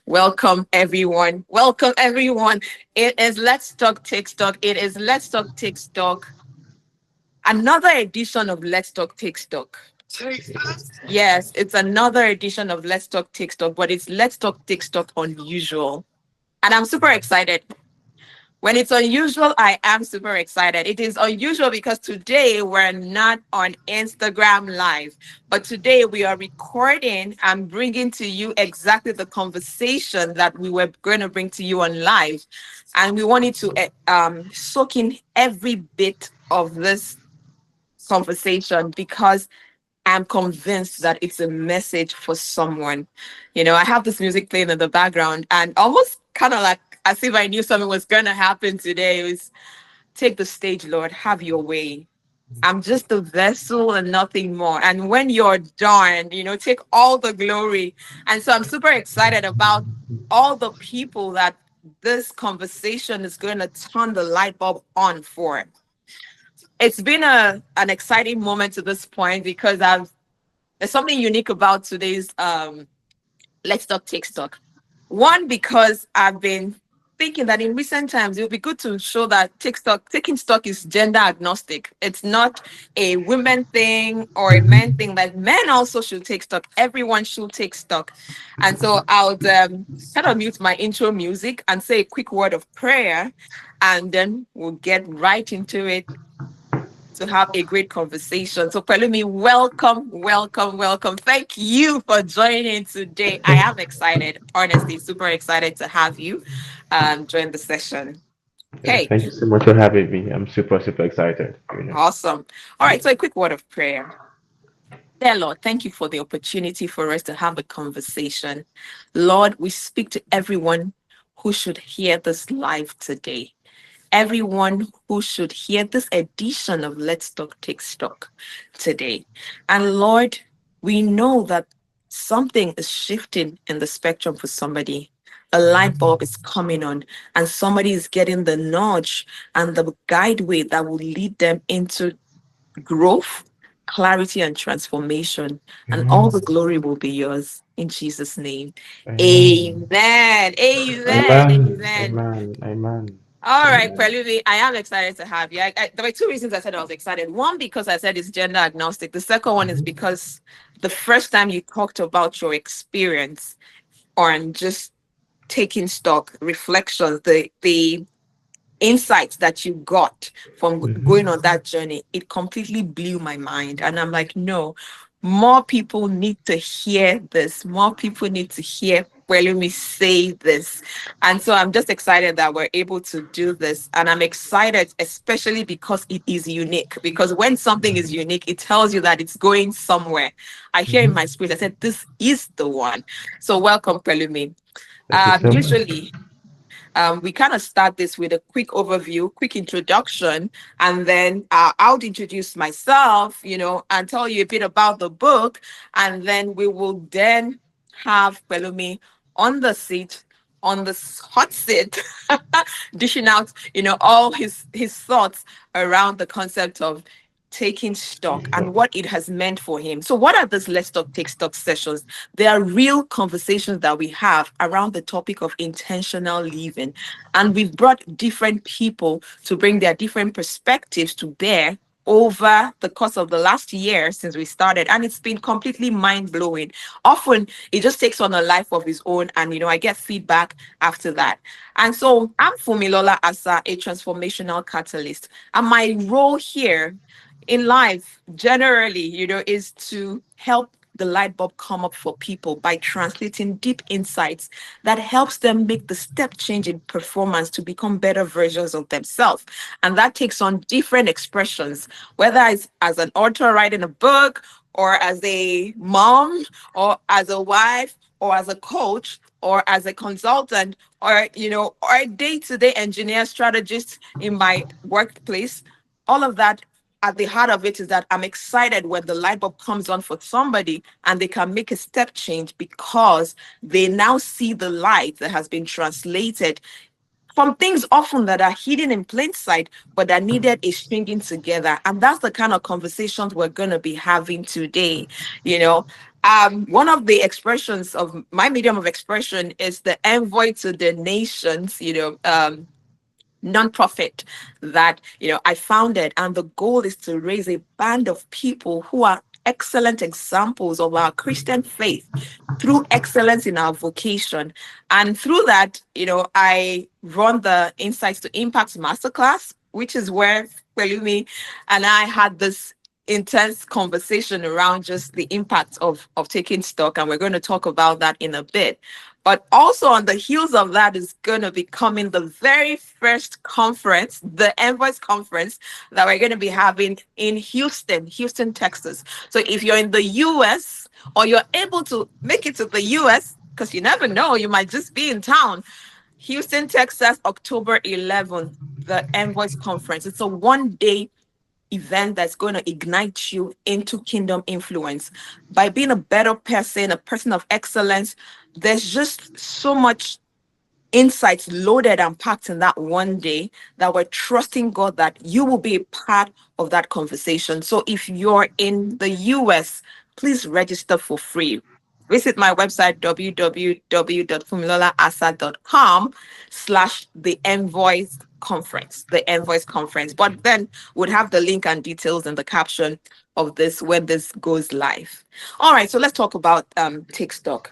Welcome, everyone. Welcome, everyone. It is Let's Talk TikTok. It is Let's Talk TikTok. Another edition of Let's Talk TikTok. Yes, it's another edition of Let's Talk TikTok, but it's Let's Talk TikTok unusual. And I'm super excited. When it's unusual, I am super excited. It is unusual because today we're not on Instagram Live, but today we are recording and bringing to you exactly the conversation that we were going to bring to you on live. And we wanted to soak in every bit of this conversation because I'm convinced that it's a message for someone. I have this music playing in the background and almost kind of like as if I knew something was going to happen today. It was take the stage, Lord, have your way. I'm just a vessel and nothing more. And when you're done, take all the glory. And so I'm super excited about all the people that this conversation is going to turn the light bulb on for. It's been an exciting moment to this point because there's something unique about today's Let's Talk TikTok. One, because I've been thinking that in recent times it would be good to show that TikTok taking stock is gender agnostic. It's not a women thing or a men thing. That men also should take stock. Everyone should take stock. And so I would kind of mute my intro music and say a quick word of prayer, and then we'll get right into it to have a great conversation. So, Pelumi, welcome, welcome, welcome. Thank you for joining today. I am excited, honestly, super excited to have you join the session. Yeah, Okay, thank you so much for having me. I'm super excited. awesome. All right, so a quick word of prayer. Dear Lord, thank you for the opportunity for us to have a conversation. Lord, we speak to everyone who should hear this live today. Everyone who should hear this edition of Let's Talk Take Stock today. And Lord, we know that something is shifting in the spectrum for somebody. A light bulb is coming on, and somebody is getting the nudge and the guideway that will lead them into growth, clarity, and transformation. And all Amen. the glory will be yours in Jesus' name. Amen. Amen. Amen. Amen. Amen. Amen. Amen. All right, Amen. Pelumi, I am excited to have you. There were two reasons I said I was excited. One, because I said it's gender agnostic. The second one is because the first time you talked about your experience on just taking stock, reflections, the insights that you got from going on that journey, it completely blew my mind. And I'm like, no, more people need to hear this. More people need to hear well, let me say this. And so I'm just excited that we're able to do this. And I'm excited, especially because it is unique. Because when something is unique, it tells you that it's going somewhere. I hear in my spirit, I said, this is the one. So welcome, Pelumi. Thank you so much. Usually, we kind of start this with a quick overview, quick introduction, and then I'll introduce myself, and tell you a bit about the book, and then we will then have Pelumi on the seat, on the hot seat, dishing out, all his thoughts around the concept of taking stock and what it has meant for him. So, what are these Let's Talk Take Stock sessions? They are real conversations that we have around the topic of intentional living. And we've brought different people to bring their different perspectives to bear over the course of the last year since we started, and it's been completely mind-blowing. Often it just takes on a life of its own, and I get feedback after that. And so I'm Funmilola Asa, a transformational catalyst, and my role here in life generally, is to help the light bulb come up for people by translating deep insights that helps them make the step change in performance to become better versions of themselves. And that takes on different expressions, whether it's as an author writing a book, or as a mom, or as a wife, or as a coach, or as a consultant, or a day-to-day engineer strategist in my workplace. All of that, at the heart of it, is that I'm excited when the light bulb comes on for somebody and they can make a step change because they now see the light that has been translated from things often that are hidden in plain sight, but that needed a stringing together. And that's the kind of conversations we're going to be having today. You know, One of the expressions of my medium of expression is the envoy to the nations, nonprofit that I founded, and the goal is to raise a band of people who are excellent examples of our Christian faith through excellence in our vocation. And through that, I run the Insights to Impact Masterclass, which is where Pelumi and I had this intense conversation around just the impact of taking stock. And we're going to talk about that in a bit. But also on the heels of that is going to be coming the very first conference, the Envoys Conference, that we're going to be having in Houston, Texas. So if you're in the US or you're able to make it to the US, because you never know, you might just be in town. Houston, Texas, October 11th, the Envoys Conference. It's a 1 day event that's going to ignite you into kingdom influence by being a better person, a person of excellence. There's just so much insights loaded and packed in that 1 day that we're trusting God that you will be a part of that conversation. So if you're in the US, please register for free. Visit my website, www.funmilolaasa.com/the Envoys Conference, the Envoys Conference. But then would have the link and details in the caption of this when this goes live. All right, so let's talk about Take Stock.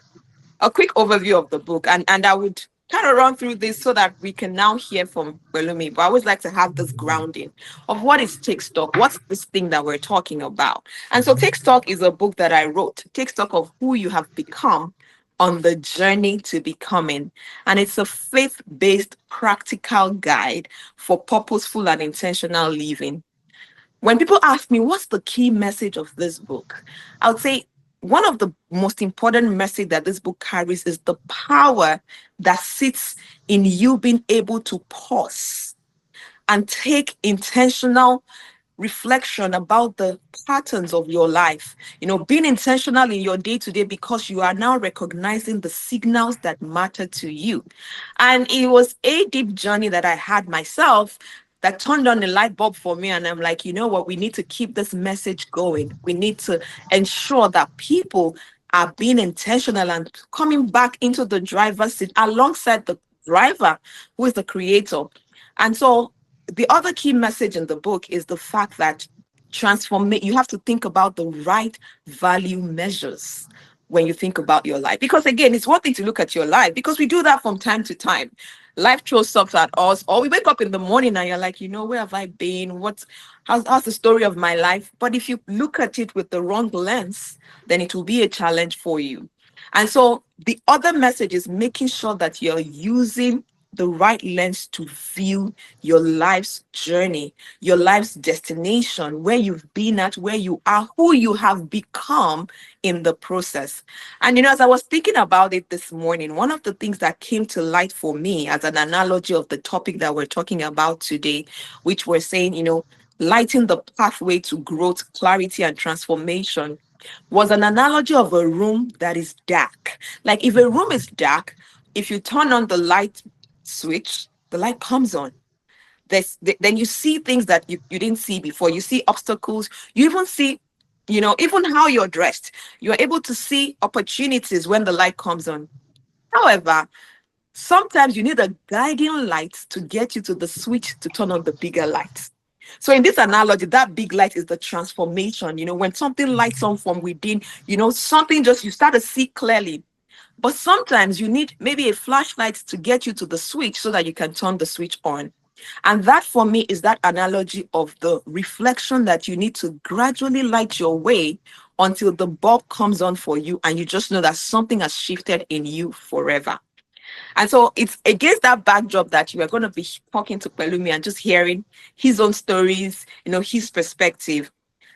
A quick overview of the book, and I would kind of run through this so that we can now hear from Pelumi. But I always like to have this grounding of what is Take Stock, what's this thing that we're talking about. And so Take Stock is a book that I wrote. Take stock of who you have become on the journey to becoming. And it's a faith-based practical guide for purposeful and intentional living. When people ask me what's the key message of this book, I would say one of the most important message that this book carries is the power that sits in you being able to pause and take intentional reflection about the patterns of your life. Being intentional in your day to day because you are now recognizing the signals that matter to you. And it was a deep journey that I had myself that turned on the light bulb for me. And I'm like, you know what? We need to keep this message going. We need to ensure that people are being intentional and coming back into the driver's seat alongside the driver, who is the creator. And so the other key message in the book is the fact that you have to think about the right value measures when you think about your life. Because again, it's one thing to look at your life, because we do that from time to time. Life throws stuff at us, or we wake up in the morning and you're like, where have I been? How's the story of my life? But if you look at it with the wrong lens, then it will be a challenge for you. And so the other message is making sure that you're using the right lens to view your life's journey, your life's destination, where you've been at, where you are, who you have become in the process. And as I was thinking about it this morning, one of the things that came to light for me as an analogy of the topic that we're talking about today, which we're saying, lighting the pathway to growth, clarity, and transformation, was an analogy of a room that is dark. Like if a room is dark, if you turn on the light switch, the light comes on. Then you see things that you didn't see before. You see obstacles. You even see, even how you're dressed. You're able to see opportunities when the light comes on. However, sometimes you need a guiding light to get you to the switch to turn on the bigger light. So in this analogy, that big light is the transformation. When something lights on from within, something just, you start to see clearly. But sometimes you need maybe a flashlight to get you to the switch so that you can turn the switch on. And that for me is that analogy of the reflection that you need to gradually light your way until the bulb comes on for you and you just know that something has shifted in you forever. And so it's against that backdrop that you are going to be talking to Pelumi and just hearing his own stories, his perspective.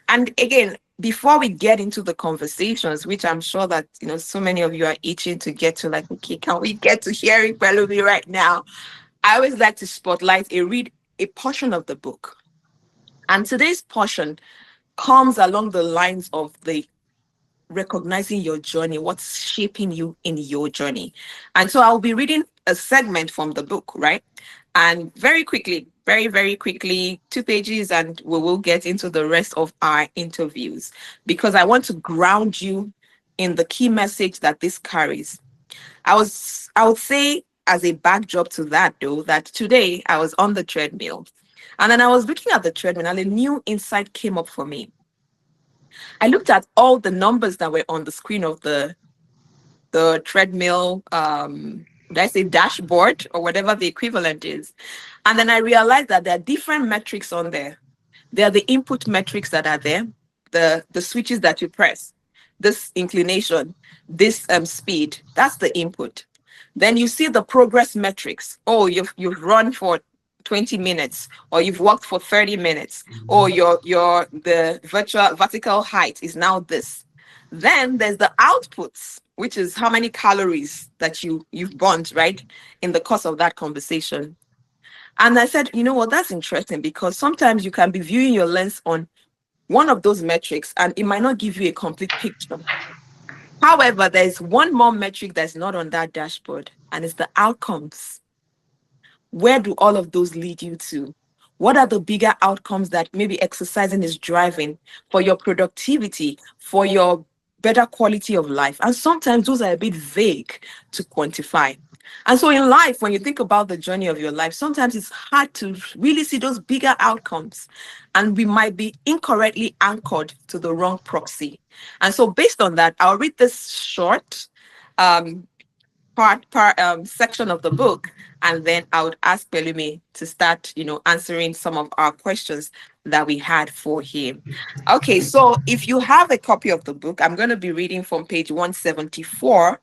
And again, before we get into the conversations, which I'm sure that, so many of you are itching to get to, like, okay, can we get to hearing Pelumi right now? I always like to spotlight read a portion of the book. And today's portion comes along the lines of the recognizing your journey, what's shaping you in your journey. And so I'll be reading a segment from the book, right? And very quickly, very, very quickly, 2 pages, and we will get into the rest of our interviews, because I want to ground you in the key message that this carries. I would say as a backdrop to that though, that today I was on the treadmill and then I was looking at the treadmill and a new insight came up for me. I looked at all the numbers that were on the screen of the treadmill, did I say dashboard or whatever the equivalent is. And then I realized that there are different metrics on there. There are the input metrics that are there, the switches that you press, this inclination, this speed, that's the input. Then you see the progress metrics. Oh, you've run for 20 minutes, or you've walked for 30 minutes, or your the virtual vertical height is now this. Then there's the outputs, which is how many calories that you've burnt, right, in the course of that conversation. And I said, you know what, that's interesting because sometimes you can be viewing your lens on one of those metrics and it might not give you a complete picture. However, there's one more metric that's not on that dashboard, and it's the outcomes. Where do all of those lead you to? What are the bigger outcomes that maybe exercising is driving for your productivity, for your better quality of life? And sometimes those are a bit vague to quantify. And so in life, when you think about the journey of your life, sometimes it's hard to really see those bigger outcomes. And we might be incorrectly anchored to the wrong proxy. And so based on that, I'll read this short um, section of the book, and then I would ask Pelumi to start, answering some of our questions that we had for him. Okay, so if you have a copy of the book, I'm going to be reading from page 174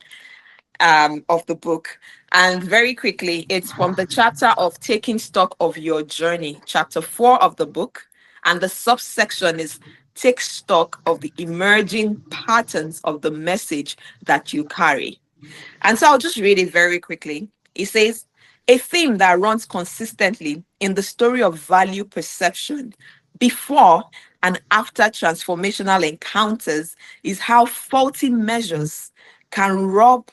of the book. And very quickly, it's from the chapter of taking stock of your journey, chapter 4 of the book. And the subsection is take stock of the emerging patterns of the message that you carry. And so I'll just read it very quickly. It says, a theme that runs consistently in the story of value perception before and after transformational encounters is how faulty measures can rob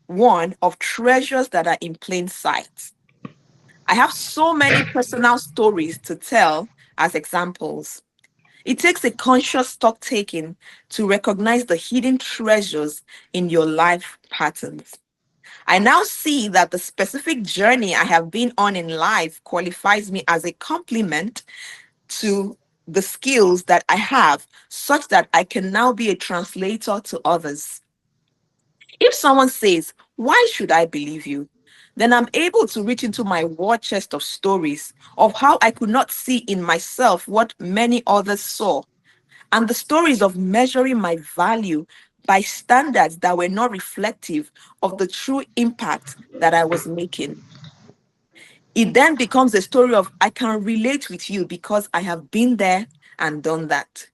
one of treasures that are in plain sight. I have so many personal stories to tell as examples. It takes a conscious stock taking to recognize the hidden treasures in your life patterns. I now see that the specific journey I have been on in life qualifies me as a complement to the skills that I have, such that I can now be a translator to others. If someone says, why should I believe you? Then I'm able to reach into my war chest of stories of how I could not see in myself what many others saw, and the stories of measuring my value by standards that were not reflective of the true impact that I was making. It then becomes a story of I can relate with you because I have been there and done that.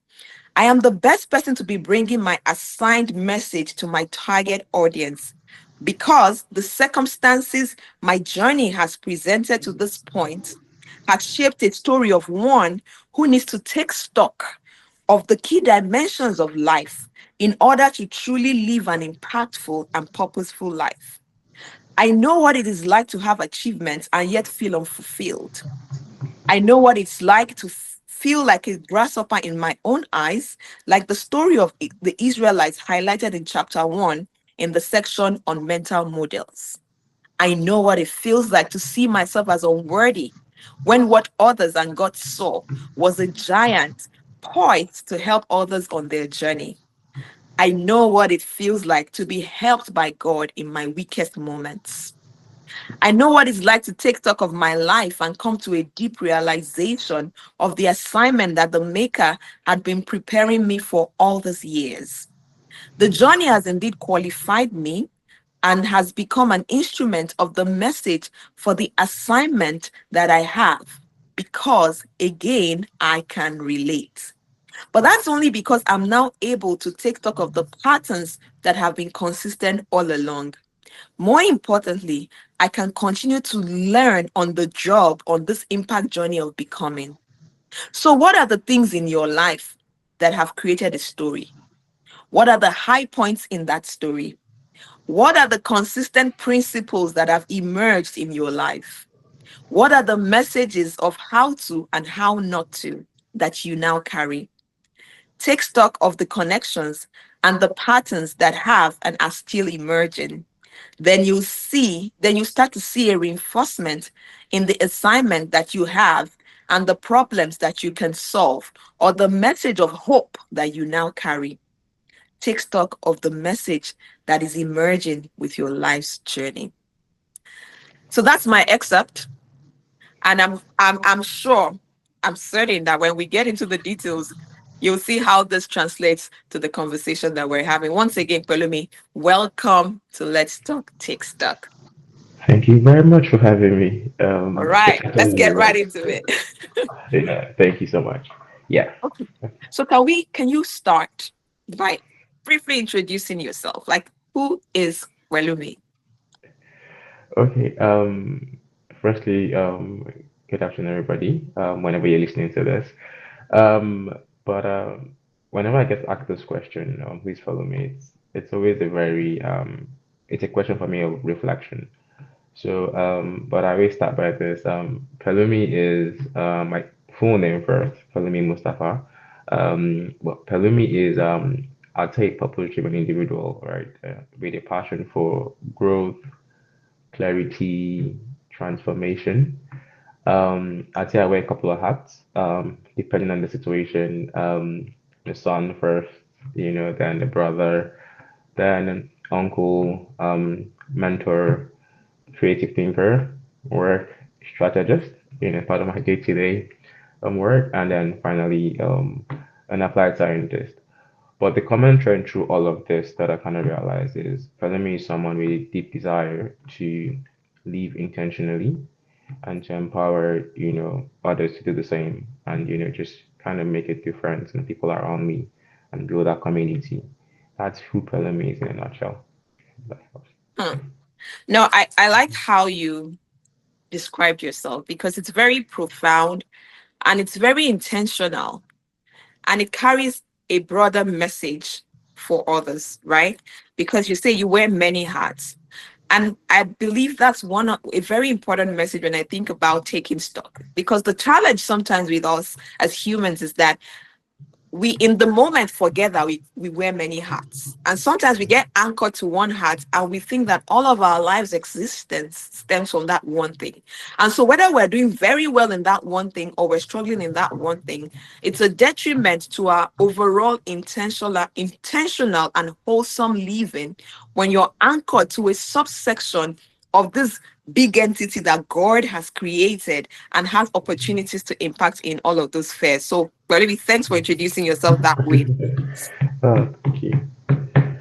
I am the best person to be bringing my assigned message to my target audience because the circumstances my journey has presented to this point has shaped a story of one who needs to take stock of the key dimensions of life in order to truly live an impactful and purposeful life. I know what it is like to have achievements and yet feel unfulfilled. I know what it's like to feel like a grasshopper in my own eyes, like the story of the Israelites highlighted in chapter 1 in the section on mental models. I know what it feels like to see myself as unworthy when what others and God saw was a giant poised to help others on their journey. I know what it feels like to be helped by God in my weakest moments. I know what it's like to take stock of my life and come to a deep realization of the assignment that the Maker had been preparing me for all these years. The journey has indeed qualified me and has become an instrument of the message for the assignment that I have, because again, I can relate. But that's only because I'm now able to take stock of the patterns that have been consistent all along. More importantly, I can continue to learn on the job on this impact journey of becoming. So, what are the things in your life that have created a story? What are the high points in that story? What are the consistent principles that have emerged in your life? What are the messages of how to and how not to that you now carry? Take stock of the connections and the patterns that have and are still emerging, then you start to see a reinforcement in the assignment that you have and the problems that you can solve, or the message of hope that you now carry. Take stock of the message that is emerging with your life's journey. So that's my excerpt. And I'm sure, I'm certain that when we get into the details, you'll see how this translates to the conversation that we're having. Once again, Pelumi, welcome to Let's Talk Take Stock. Thank you very much for having me. All It's right, a let's pleasure, get right right? into it. Yeah, thank you so much. Yeah. Okay. So can you start by briefly introducing yourself? Like, who is Pelumi? Okay. Firstly, good afternoon, everybody. Whenever you're listening to this, but whenever I get asked this question, please follow me. It's always a very it's a question for me of reflection. So, but I always start by this. Pelumi is my full name first, Pelumi Mustapha. But Pelumi is, I'll say, a purpose-driven individual, right? With a passion for growth, clarity, transformation. I'd say I wear a couple of hats, depending on the situation. The son first, then the brother, then uncle, mentor, creative thinker, work strategist, part of my day-to-day work, and then finally an applied scientist. But the common trend through all of this that I kind of realize is Pelumi is someone with a deep desire to live intentionally and to empower, others to do the same and, just kind of make a difference in the people around me and build that community. That's who Pelumi is in a nutshell. That helps. Hmm. No, I like how you described yourself because it's very profound and it's very intentional and it carries a broader message for others, right? Because you say you wear many hats. And I believe that's a very important message when I think about taking stock. Because the challenge sometimes with us as humans is that we in the moment forget that we wear many hats, and sometimes we get anchored to one hat and we think that all of our lives existence stems from that one thing. And so whether we're doing very well in that one thing or we're struggling in that one thing, it's a detriment to our overall intentional and wholesome living when you're anchored to a subsection of this big entity that God has created and has opportunities to impact in all of those spheres. So, Barnaby, thanks for introducing yourself that way. Thank you.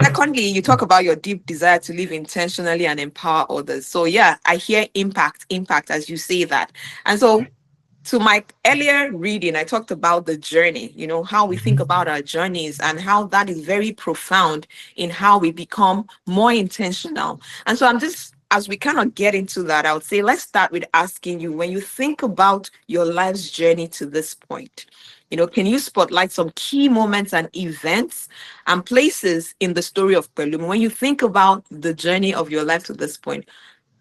Secondly, you talk about your deep desire to live intentionally and empower others. So, yeah, I hear impact as you say that. And so, to my earlier reading, I talked about the journey, how we think about our journeys and how that is very profound in how we become more intentional. And so as we kind of get into that, I would say, let's start with asking you, when you think about your life's journey to this point, can you spotlight some key moments and events and places in the story of Pelum? When you think about the journey of your life to this point,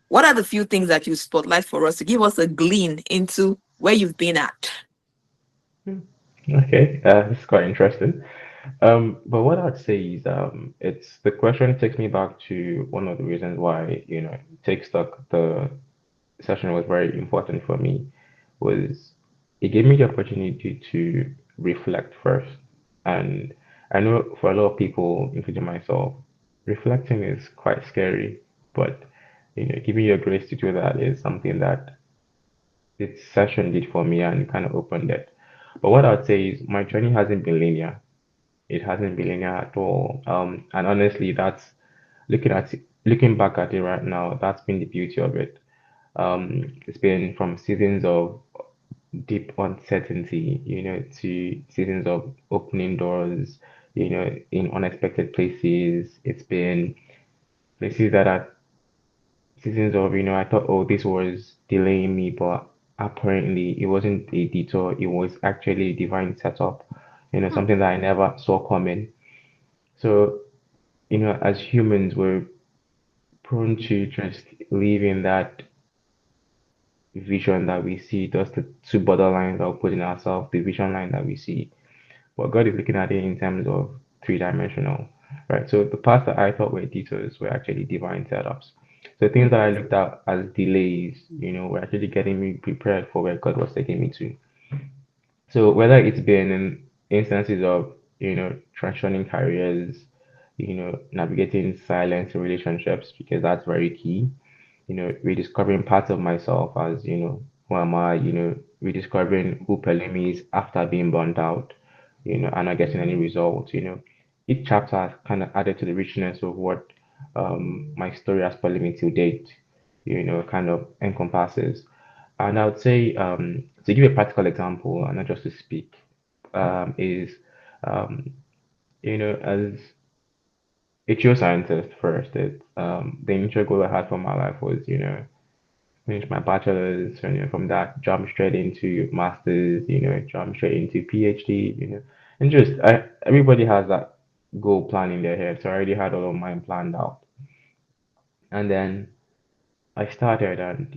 what are the few things that you spotlight for us to give us a glean into where you've been at? Okay, it's quite interesting. But what I'd say is, it's the question takes me back to one of the reasons why, take stock, the session was very important for me, was it gave me the opportunity to reflect first. And I know for a lot of people, including myself, reflecting is quite scary, but giving you a grace to do that is something that this session did for me and kind of opened it. But what I'd say is my journey hasn't been linear. It hasn't been linear at all. And honestly, that's looking back at it right now, that's been the beauty of it. It's been from seasons of deep uncertainty, to seasons of opening doors, in unexpected places. It's been places that are seasons of, I thought, oh, this was delaying me, but apparently it wasn't a detour. It was actually a divine setup, something that I never saw coming. So, as humans, we're prone to just live in that vision that we see, just the two borderlines that we put ourselves, the vision line that we see. But God is looking at it in terms of three-dimensional. right? So the parts that I thought were detours were actually divine setups. So things that I looked at as delays, were actually getting me prepared for where God was taking me to. So whether it's been in instances of, transitioning careers, navigating silence in relationships, because that's very key, rediscovering parts of myself as, who am I, rediscovering who Pelumi is after being burnt out, and not getting any results, Each chapter has kind of added to the richness of what my story as Pelumi to date, kind of encompasses. And I would say, to give a practical example, and not just to speak, is, um, as a geoscientist first, the initial goal I had for my life was, finish my bachelor's, and from that jump straight into master's, jump straight into PhD, and just everybody has that goal plan in their head. So I already had all of mine planned out, and then I started and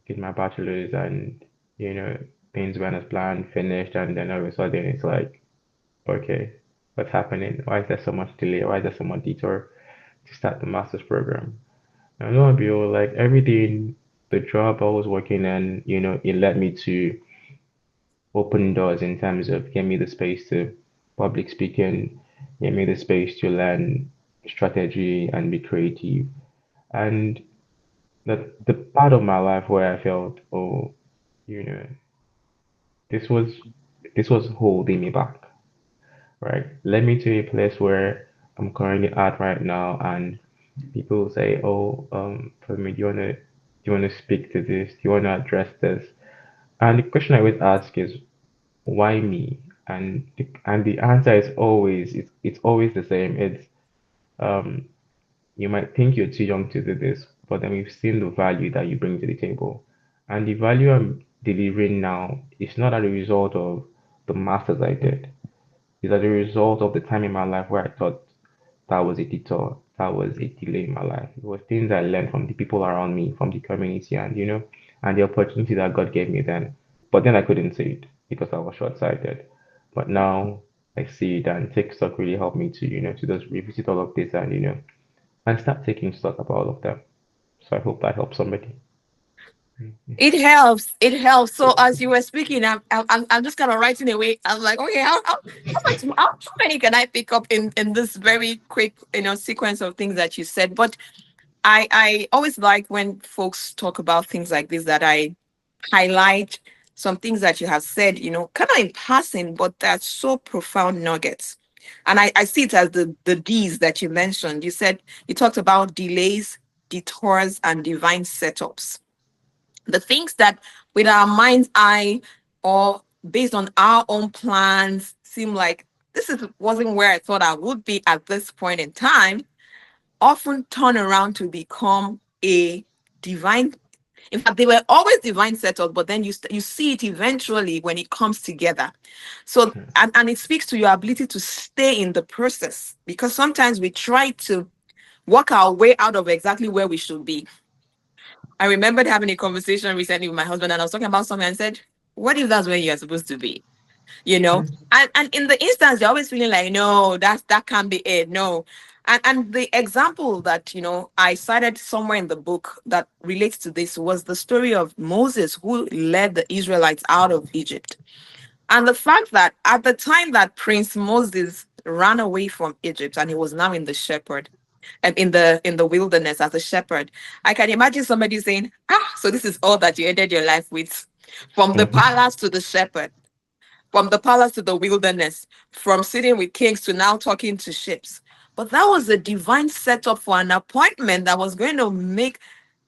did my bachelor's, and things went as planned, finished, and then all of a sudden it's like, okay, what's happening? Why is there so much delay? Why is there so much detour to start the master's program? And lo and behold, like everything, the job I was working in, it led me to open doors in terms of give me the space to public speaking, give me the space to learn strategy and be creative. And the part of my life where I felt, oh, you know, this was this was holding me back, right? Led me to a place where I'm currently at right now, and people will say, "Oh, for me, do you wanna speak to this? Do you wanna address this?" And the question I always ask is, "Why me?" And the answer is always it's always the same. It's um you might think you're too young to do this, but then we've seen the value that you bring to the table, and the value I'm delivering now is not as a result of the masters I did. It's as a result of the time in my life where I thought that was a detour, that was a delay in my life. It was things I learned from the people around me, from the community, and and the opportunity that God gave me then. But then I couldn't see it because I was short-sighted. But now I see it, and take stock really helped me to, to just revisit all of this, and and start taking stock about all of them. So I hope that helps somebody. It helps. It helps. So as you were speaking, I'm just kind of writing away. I'm like, okay, how many can I pick up in this very quick sequence of things that you said? But I always like when folks talk about things like this, that I highlight some things that you have said, kind of in passing, but they're so profound nuggets. And I see it as the D's that you mentioned. You talked about delays, detours, and divine setups. The things that with our mind's eye or based on our own plans seem like wasn't where I thought I would be at this point in time, often turn around to become a divine. In fact, they were always divine setup, but then you see it eventually when it comes together. So and it speaks to your ability to stay in the process, because sometimes we try to work our way out of exactly where we should be. I remembered having a conversation recently with my husband, and I was talking about something and said, "What if that's where you're supposed to be?" You know, and in the instance, you're always feeling like, "No, that can't be it." No, and the example that I cited somewhere in the book that relates to this was the story of Moses, who led the Israelites out of Egypt, and the fact that at the time that Prince Moses ran away from Egypt and he was now in the shepherd and in the wilderness as a shepherd, I can imagine somebody saying, so this is all that you ended your life with, from the Mhm. palace to the shepherd, from the palace to the wilderness, from sitting with kings to now talking to ships. But that was a divine setup for an appointment that was going to make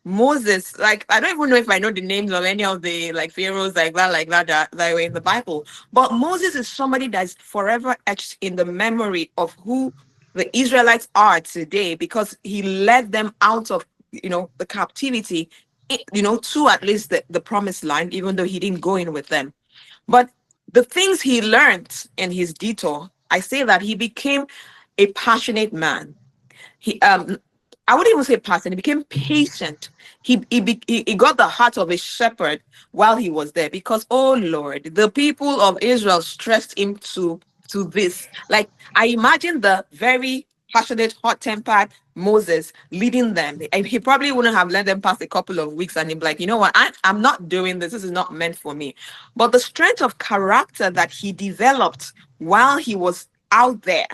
Moses, like, I don't even know if I know the names of any of the like pharaohs that were in the Bible. But Moses is somebody that's forever etched in the memory of who the Israelites are today, because he led them out of the captivity, to at least the promised land, even though he didn't go in with them. But the things he learned in his detour, I say that he became a passionate man. He I wouldn't even say passionate, he became patient. He got the heart of a shepherd while he was there, because, oh Lord, the people of Israel stressed him to this. Like, I imagine the very passionate, hot-tempered Moses leading them. He probably wouldn't have let them pass a couple of weeks and he'd be like, you know what, I'm not doing this. This is not meant for me. But the strength of character that he developed while he was out there,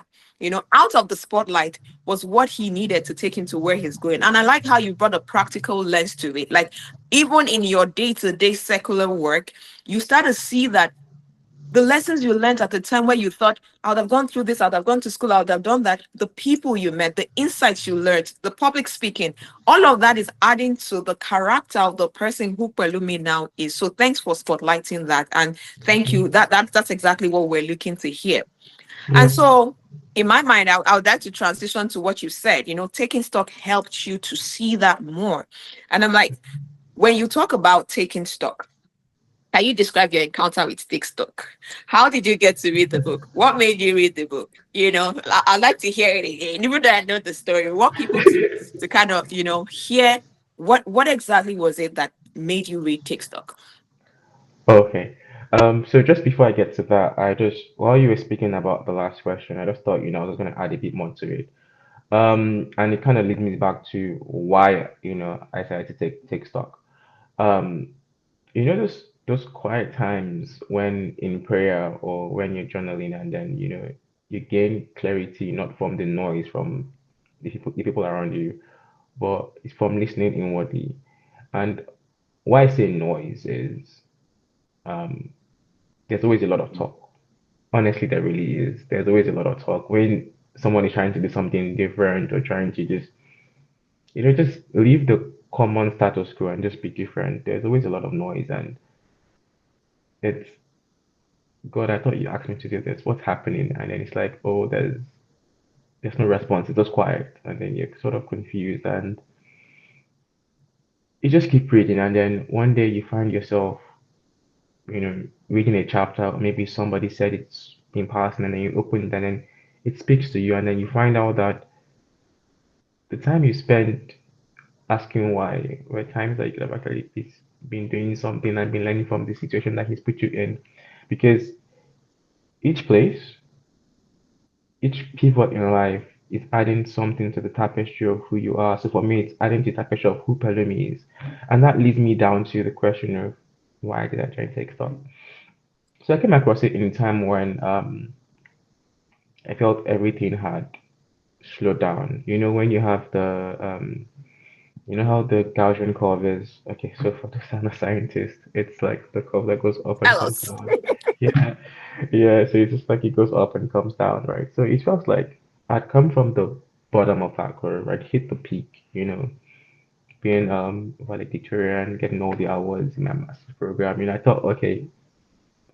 out of the spotlight, was what he needed to take him to where he's going. And I like how you brought a practical lens to it. Like, even in your day-to-day secular work, you start to see that the lessons you learned at the time where you thought, I would have gone through this, I would have gone to school, I would have done that, the people you met, the insights you learned, the public speaking, all of that is adding to the character of the person who Pelumi now is. So thanks for spotlighting that. And thank you. That's exactly what we're looking to hear. Yeah. And so in my mind, I would like to transition to what you said. Taking stock helped you to see that more. And I'm like, when you talk about taking stock, can you describe your encounter with Take Stock? How did you get to read the book? What made you read the book? I'd like to hear it again. Even though I know the story, we want people to kind of, hear what exactly was it that made you read Take Stock? Okay. So just before I get to that, while you were speaking about the last question, I just thought, I was going to add a bit more to it. And it kind of leads me back to why, I decided to take stock. Um, those quiet times when in prayer or when you're journaling, and then, you gain clarity not from the noise from the people around you, but it's from listening inwardly. And why I say noise is, um, there's always a lot of talk. Honestly, there really is. There's always a lot of talk when someone is trying to do something different or trying to just leave the common status quo and just be different. There's always a lot of noise, and it's, God, I thought you asked me to do this. What's happening? And then it's like, oh, there's no response. It's just quiet, and then you're sort of confused, and you just keep reading, and then one day you find yourself, reading a chapter, or maybe somebody said it's in passing, and then you open it, and then it speaks to you, and then you find out that the time you spent asking why were times that you could have actually been doing something and been learning from the situation that he's put you in. Because each place, each pivot in life is adding something to the tapestry of who you are. So for me, it's adding to the tapestry of who Pelumi is. And that leads me down to the question of why did I try and take stock? So I came across it in a time when I felt everything had slowed down. When you have how the Gaussian curve is? Okay, so for the standard scientist, it's like the curve that goes up and Tell comes us. down. Yeah, yeah. So it's just like it goes up and comes down, right? So it felt like I'd come from the bottom of that curve, right? Hit the peak, being valedictorian, getting all the awards in my master's program. I thought, okay,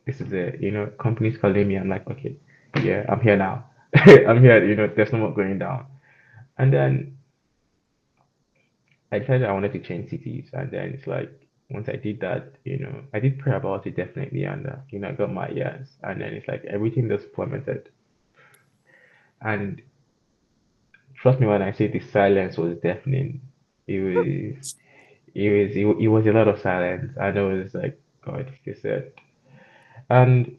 this is it. Companies calling me. I'm like, okay, yeah, I'm here now. I'm here. There's no more going down. And then I decided I wanted to change cities, and then it's like once I did that, I did pray about it definitely, and I got my yes, and then it's like everything just plummeted. And trust me when I say the silence was deafening. It was, it was a lot of silence, and I was like, God, this is it. And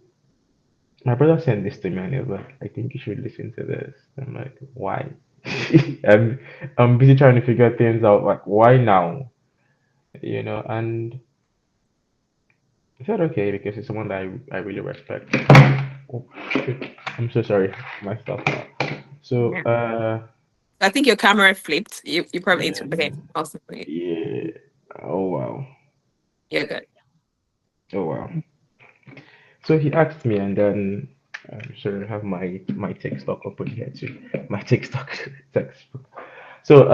my brother sent this to me, and he was like, I think you should listen to this. I'm like, why? I'm I'm busy trying to figure things out. Like, why now? And I said okay because it's someone that I really respect. Oh, shit. I'm so sorry, my stuff. So, Yeah. I think your camera flipped. You probably need to, yeah, okay, awesome. yeah. Oh wow, You're good. oh wow. So he asked me, and then I'm sure I have my TikTok open here too. My TikTok textbook. So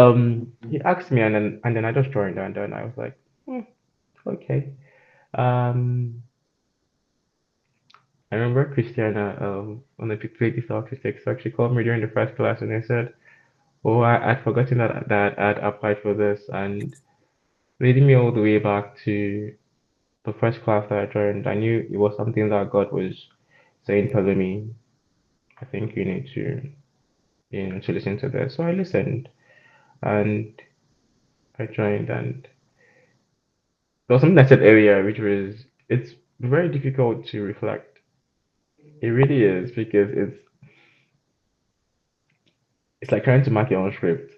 he asked me, and then I just joined, and then I was like, okay. Um, I remember Christiana on the played this artistic, so she called me during the first class, and I said, oh, I'd forgotten that I'd applied for this, and leading me all the way back to the first class that I joined. I knew it was something that God was saying, telling me, I think you need to listen to this. So I listened, and I joined, and there was something I said earlier, which was it's very difficult to reflect. It really is because it's like trying to mark your own script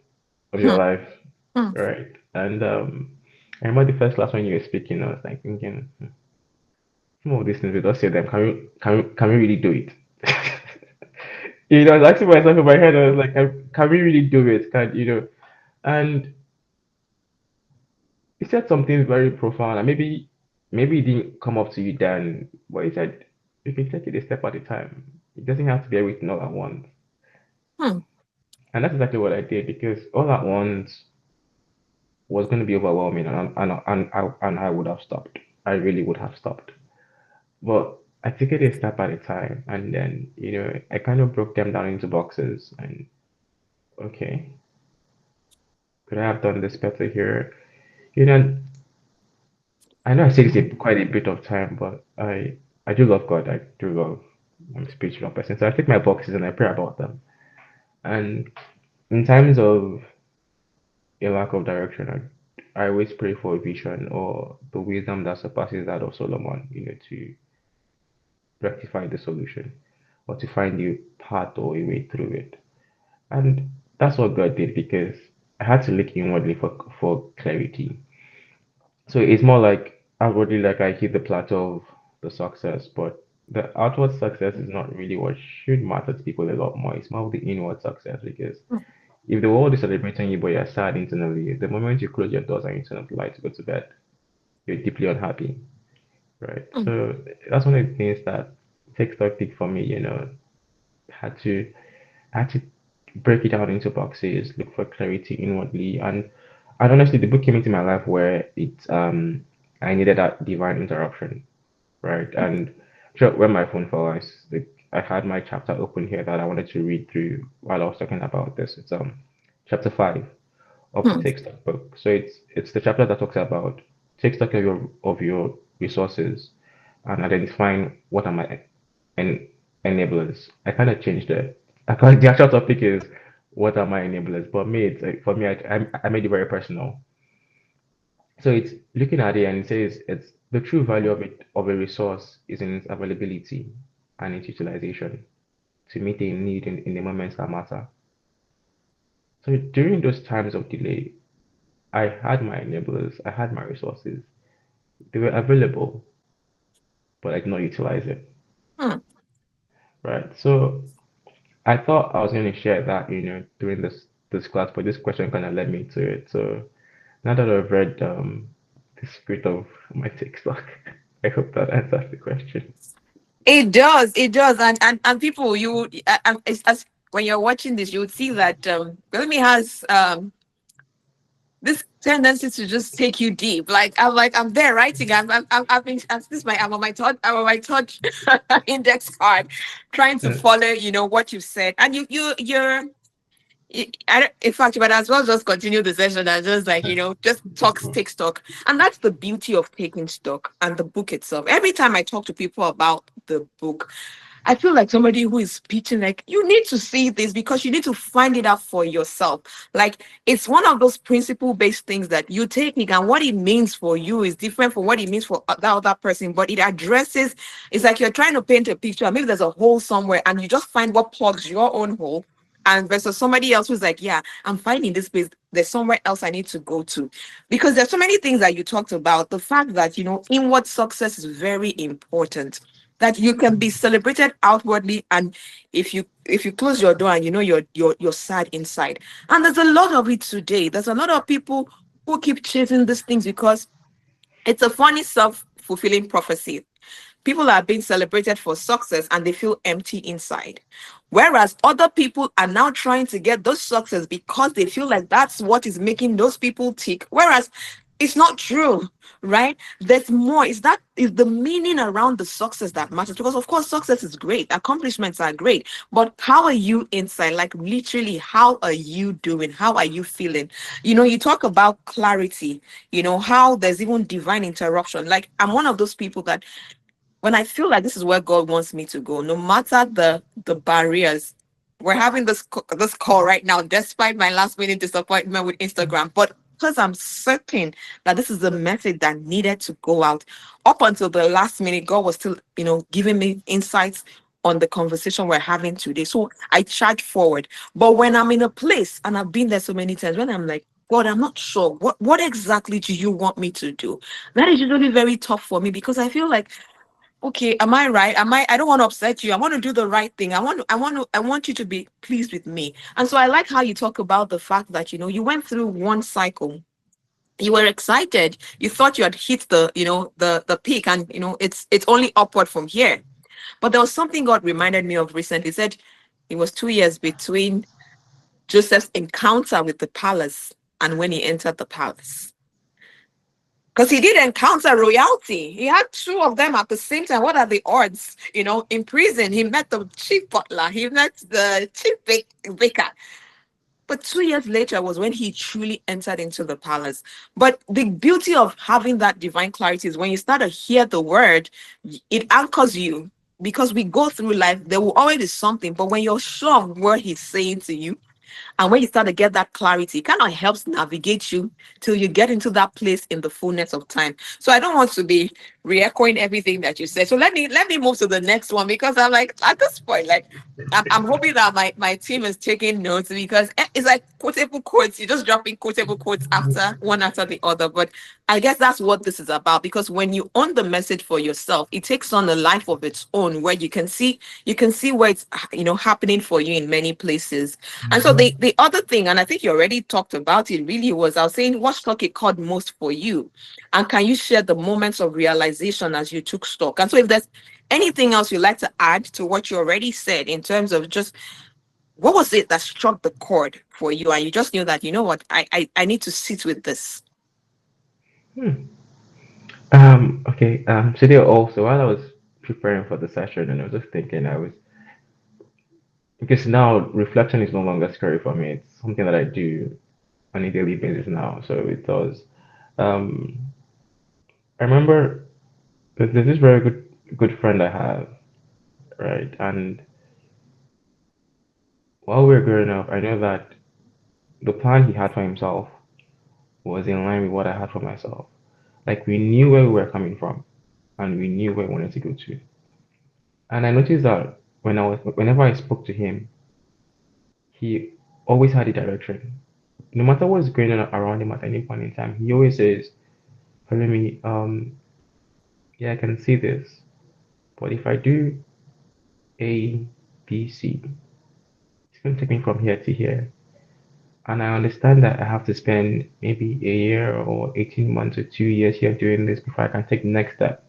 of your Hmm. life, Hmm. right? And I remember the first class when you were speaking, I was like thinking, some of these things we just say them. Can we really do it? I was asking myself in my head. I was like, can we really do it? And he said something very profound, and maybe it didn't come up to you then, but he said you can take it a step at a time. It doesn't have to be everything all at once. Hmm. And that's exactly what I did because all at once was going to be overwhelming, and I would have stopped. I really would have stopped. But I took it a step at a time, and then I kind of broke them down into boxes. And okay, could I have done this better here? You know, I know I say this quite a bit of time, but I do love God. I do love. I'm a spiritual person, so I take my boxes and I pray about them. And in times of a lack of direction, I always pray for a vision or the wisdom that surpasses that of Solomon, to rectify the solution or to find a path or a way through it. And that's what God did because I had to look inwardly for clarity. So it's more like outwardly, like I hit the plateau of the success, but the outward success is not really what should matter to people a lot more. It's more of the inward success because if the world is celebrating you but you're sad internally, the moment you close your doors and you turn off the light to go to bed, you're deeply unhappy, right? Hmm. So that's one of the things that takes tactic for me, had to I had to break it out into boxes, look for clarity inwardly, and honestly, the book came into my life where I needed that divine interruption, right? And sure, when my phone fell, I had my chapter open here that I wanted to read through while I was talking about this. It's chapter 5 of the Hmm. Take Stock book. So it's the chapter that talks about take stock of your resources and identifying what are my en- enablers. I kind of changed it. The actual topic is what are my enablers, but me, it's for me, I made it very personal. So it's looking at it and it says it's the true value of a resource is in its availability and its utilization to meet a need in the moments that matter. So during those times of delay, I had my enablers, I had my resources. They were available, but I did not utilize it. Hmm. Right. So I thought I was going to share that, during this class, but this question kind of led me to it. So now that I've read the spirit of my TikTok, I hope that answers the question. It does. It does. And people, it's, as when you're watching this, you would see that Pelumi has this tendency to just take you deep. I'm there writing. I'm on my touch index card, trying to Yeah. follow what you said, and in fact, but as well just continue the session and just just take stock. And that's the beauty of taking stock and the book itself. Every time I talk to people about the book, I feel like somebody who is speaking, like, you need to see this because you need to find it out for yourself. Like, it's one of those principle based things that you take it, and what it means for you is different from what it means for that other person, but it addresses, it's like you're trying to paint a picture. Maybe there's a hole somewhere, and you just find what plugs your own hole. And versus somebody else who's like, yeah, I'm finding this place. There's somewhere else I need to go to. Because there's so many things that you talked about. The fact that, inward success is very important, that you can be celebrated outwardly, and if you close your door and you're sad inside. And there's a lot of it today. There's a lot of people who keep chasing these things because it's a funny self-fulfilling prophecy. People are being celebrated for success and they feel empty inside. Whereas other people are now trying to get those success because they feel like that's what is making those people tick. Whereas it's not true, right? There's more. Is the meaning around the success that matters. Because of course, success is great, accomplishments are great, but how are you inside? Like, literally, how are you doing? How are you feeling? You talk about clarity, how there's even divine interruption. Like, I'm one of those people that when I feel like this is where God wants me to go, no matter the barriers. We're having this call right now, despite my last minute disappointment with Instagram, but because I'm certain that this is the message that needed to go out. Up until the last minute, God was still, giving me insights on the conversation we're having today. So I charge forward. But when I'm in a place, and I've been there so many times, when I'm like, God, I'm not sure. What exactly do you want me to do? That is usually very tough for me because I feel like, okay, am I right? I don't want to upset you. I want to do the right thing. I want you to be pleased with me. And so I like how you talk about the fact that, you went through one cycle. You were excited. You thought you had hit the peak, and it's only upward from here. But there was something God reminded me of recently. He said it was 2 years between Joseph's encounter with the palace and when he entered the palace. Because he did encounter royalty. He had two of them at the same time. What are the odds? In prison, he met the chief butler, he met the chief baker. But 2 years later was when he truly entered into the palace. But the beauty of having that divine clarity is when you start to hear the word, it anchors you. Because we go through life, there will always be something. But when you're sure of what he's saying to you, and when you start to get that clarity, it kind of helps navigate you till you get into that place in the fullness of time. So I don't want to be re-echoing everything that you said. So let me move to the next one because I'm like at this point, like I'm hoping that my team is taking notes because it's like quotable quotes. You're just dropping quotable quotes after one after the other. But I guess that's what this is about because when you own the message for yourself, it takes on a life of its own where you can see where it's happening for you in many places. And so the other thing, and I think you already talked about it, really was I was saying, what struck a chord most for you? And can you share the moments of realization as you took stock? And so if there's anything else you'd like to add to what you already said in terms of just what was it that struck the chord for you? And you just knew that, you know what, I need to sit with this. Hmm. Okay. Today also, while I was preparing for the session, and I was just thinking, I was because now reflection is no longer scary for me. It's something that I do on a daily basis now. So it does. Um, I remember there's this very good friend I have, right? And while we were growing up, I know that the plan he had for himself was in line with what I had for myself. Like we knew where we were coming from, and we knew where we wanted to go to. And I noticed that whenever I spoke to him, he always had a direction. No matter what's going on around him at any point in time, he always says, Pelumi, yeah, I can see this, but if I do A, B, C, it's going to take me from here to here. And I understand that I have to spend maybe a year or 18 months or 2 years here doing this before I can take the next step.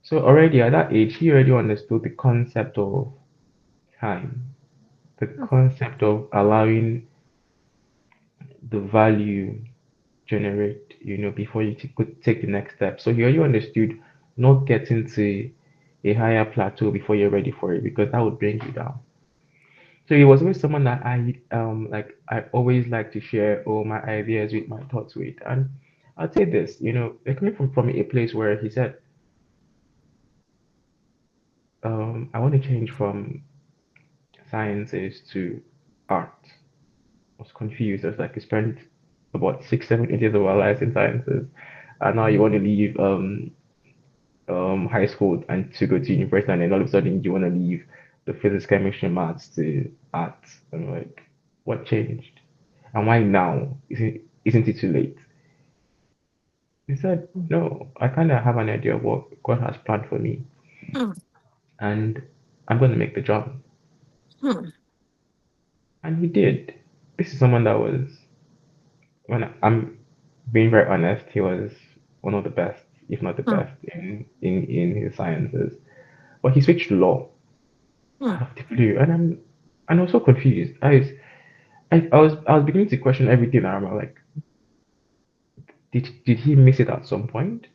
So already at that age, he already understood the concept of time, the concept of allowing the value generate, before you could take the next step. So he already understood not getting to a higher plateau before you're ready for it because that would bring you down. So he was always someone that I always like to share all my ideas with, my thoughts with. And I'll say this, they're coming from a place where he said, I want to change from sciences to art. I was confused. I was like, you spent about 6, 7, 8 years of our lives in sciences, and now you want to leave high school and to go to university, and then all of a sudden you want to leave the physics, chemistry, maths to arts. I'm like, what changed? And why now? Isn't it too late? He said, no, I kind of have an idea of what God has planned for me, Hmm, and I'm going to make the jump. hmm, And he did. This is someone that was, when I'm being very honest, he was one of the best, if not the hmm, best, in his sciences. But he switched to law hmm, out of the blue, and I was so confused. I was beginning to question everything around. Like, did he miss it at some point?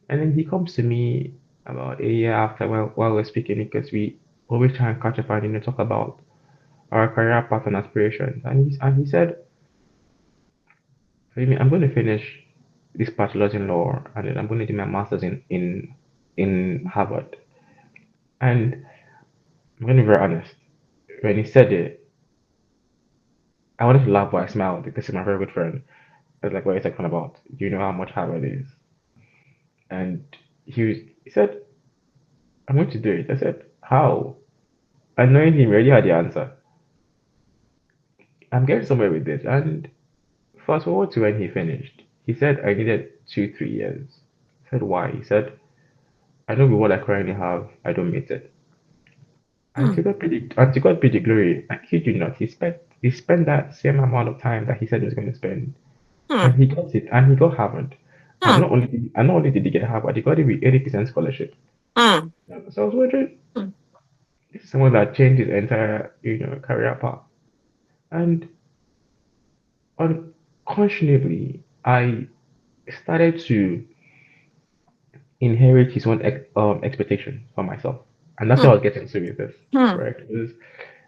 And then he comes to me about a year after while we're speaking because we always try and catch up and talk about our career path and aspirations. And he said, "Femi, I'm going to finish this bachelor's in law and then I'm going to do my master's in Harvard." And I'm going to be very honest. When he said it, I wanted to laugh, but I smiled because he's my very good friend. I was like, "What are you talking about? Do you know how much Harvard is?" And he said, "I'm going to do it." I said, How? And knowing him, he already had the answer. I'm getting somewhere with this. And fast forward to when he finished. He said I needed 2, 3 years. I said why? He said, I know with what I currently have, I don't meet it. Hmm. And to God be the glory. I kid you not, he spent that same amount of time that he said he was going to spend, Hmm. and he got it, and he got Harvard. Hmm. And not only did he get Harvard, he got it with 80% scholarship. Hmm. So I was wondering, Hmm. this is someone that changed his entire, career path. And unconscionably, I started to inherit his own expectation for myself, and that's what I was getting to with this, Hmm. right?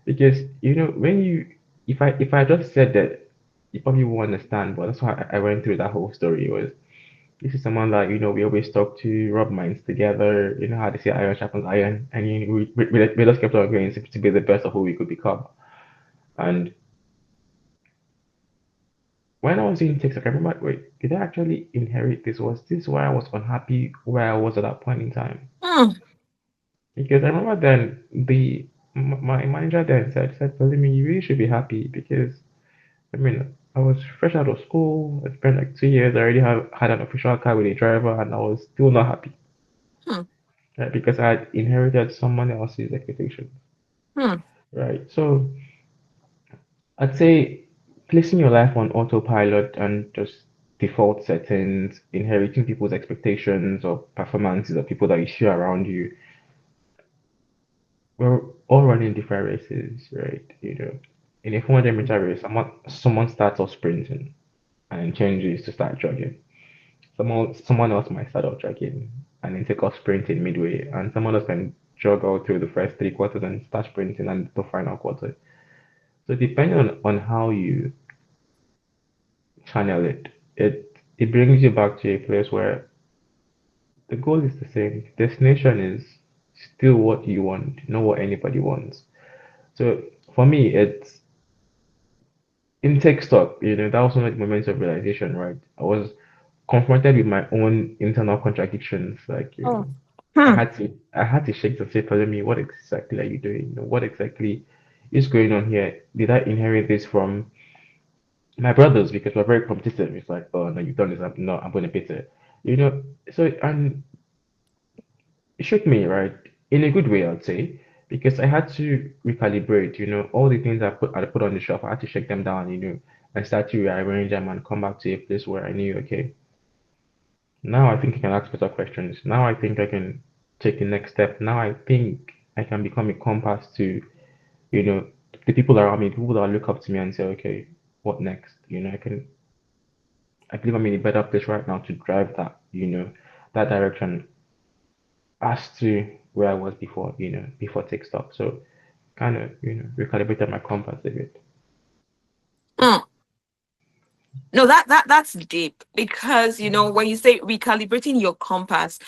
Because when if I just said that, you probably won't understand. But that's why I went through that whole story. It was this is someone that we always talk to, rub minds together. You know how they say iron sharpens iron, and we just kept on going to be the best of who we could become. And when I was in TikTok, I remember, wait, did I actually inherit this? Was this why I was unhappy where I was at that point in time? Hmm. Because I remember then my manager then said, Pelumi, you really should be happy because I mean I was fresh out of school. I spent like 2 years. I already have had an official car with a driver, and I was still not happy, Hmm. right? Because I had inherited someone else's expectations, Hmm. right? So I'd say placing your life on autopilot and just default settings, inheriting people's expectations or performances of people that you see around you, we're all running different races, right? In a 400-meter race, someone starts off sprinting and changes to start jogging. Someone else might start off jogging and then take off sprinting midway, and someone else can jog out through the first 3 quarters and start sprinting and the final quarter. So depending on how you channel it, it brings you back to a place where the goal is the same. Destination is still what you want, not what anybody wants. So for me, it's in tech stock, that was one of the moments of realization, right? I was confronted with my own internal contradictions. Like, Oh. I Hmm. had to I had to shake and say, follow me, what exactly are you doing? What exactly is going on here? Did I inherit this from my brothers because we're very competitive? It's like, oh no, you've done this, I'm gonna beat it. You know, so and it shook me, right? In a good way, I'd say, because I had to recalibrate, all the things I put on the shelf, I had to shake them down, and start to rearrange them and come back to a place where I knew, okay, now I think I can ask better questions. Now I think I can take the next step. Now I think I can become a compass to, you know, the people around me, people that look up to me and say, okay, what next? I believe I'm in a better place right now to drive that direction as to where I was before, before TikTok. So kind of, recalibrated my compass a bit. Hmm. No, that's deep because when you say recalibrating your compass,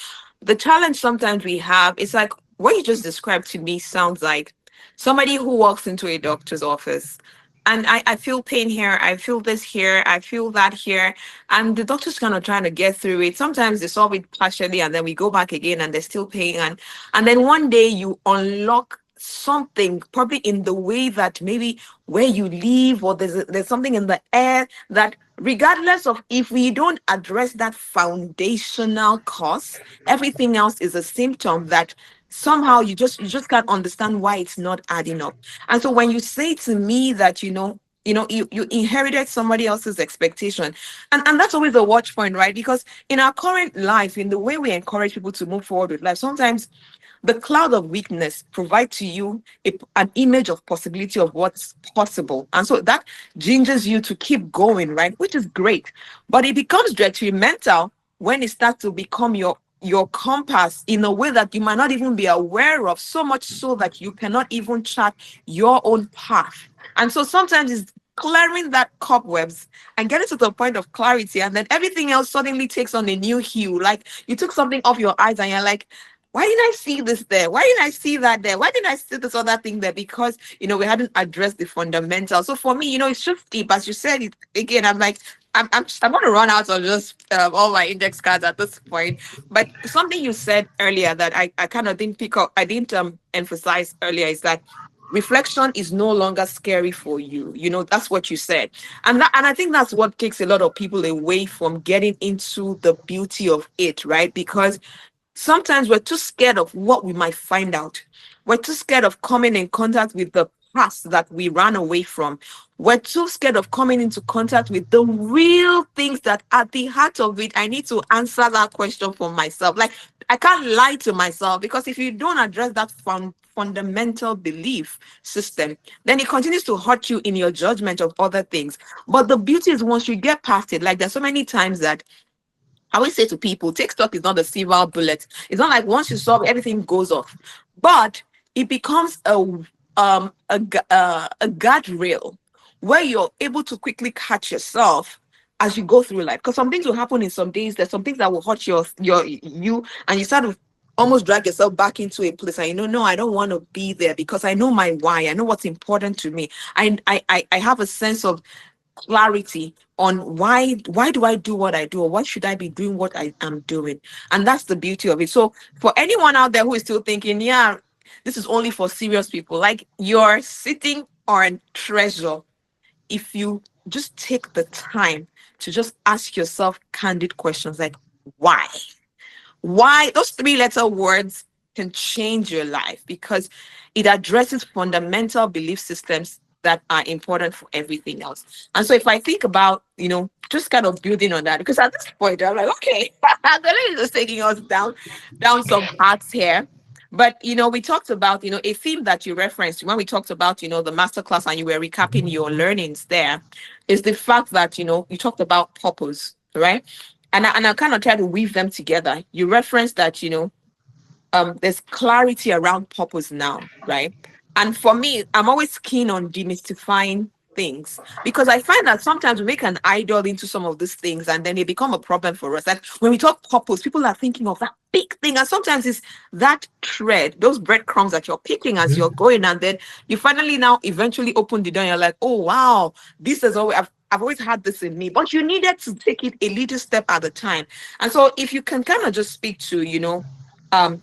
the challenge sometimes we have is like what you just described to me sounds like somebody who walks into a doctor's office and I feel pain here, I feel this here, I feel that here, and the doctor's kind of trying to get through it. Sometimes they solve it partially and then we go back again and they're still pain, and then one day you unlock something probably in the way that maybe where you live or there's something in the air that regardless of if we don't address that foundational cause, everything else is a symptom that somehow you just can't understand why it's not adding up. And so when you say to me that you inherited somebody else's expectation, and that's always a watch point, right? Because in our current life, in the way we encourage people to move forward with life, sometimes the cloud of weakness provide to you an image of possibility of what's possible. And so that gingers you to keep going, right? Which is great. But it becomes detrimental when it starts to become your compass in a way that you might not even be aware of, so much so that you cannot even chart your own path. And so sometimes it's clearing that cobwebs and getting to the point of clarity, and then everything else suddenly takes on a new hue. Like you took something off your eyes and you're like, why didn't I see this there? Why didn't I see that there? Why didn't I see this other thing there? Because, we hadn't addressed the fundamentals. So for me, it's just deep. As you said it again, I'm like, I'm going to run out of just all my index cards at this point. But something you said earlier that I kind of didn't pick up, I didn't emphasize earlier is that reflection is no longer scary for you. That's what you said. And I think that's what takes a lot of people away from getting into the beauty of it, right? Because sometimes we're too scared of what we might find out. We're too scared of coming in contact with the past that we ran away from. We're too scared of coming into contact with the real things that at the heart of it, I need to answer that question for myself. Like, I can't lie to myself, because if you don't address that fundamental belief system, then it continues to hurt you in your judgment of other things. But the beauty is, once you get past it, like there's so many times that I always say to people, take stock is not a silver bullet. It's not like once you solve, everything goes off, but it becomes a guardrail where you're able to quickly catch yourself as you go through life. Because some things will happen in some days. There's some things that will hurt you, and you start to almost drag yourself back into a place. And no, I don't want to be there, because I know my why. I know what's important to me. I have a sense of clarity on why do I do what I do, or why should I be doing what I am doing. And that's the beauty of it. So for anyone out there who is still thinking, yeah, this is only for serious people, like, you're sitting on treasure if you just take the time to just ask yourself candid questions like, why why those three-letter words can change your life, because it addresses fundamental belief systems that are important for everything else. And so if I think about, just kind of building on that, because at this point I'm like, okay, the lady is taking us down some paths here. But we talked about, a theme that you referenced when we talked about, the masterclass, and you were recapping your learnings there, is the fact that, you talked about purpose, right? And I kind of try to weave them together. You referenced that, there's clarity around purpose now, right? And for me, I'm always keen on demystifying things, because I find that sometimes we make an idol into some of these things, and then they become a problem for us. Like when we talk purpose, people are thinking of that big thing, and sometimes it's that thread, those breadcrumbs that you're picking as you're going, and then you finally now eventually open the door, and you're like, oh wow, this is always I've always had this in me, but you needed to take it a little step at a time. And so if you can kind of just speak to, um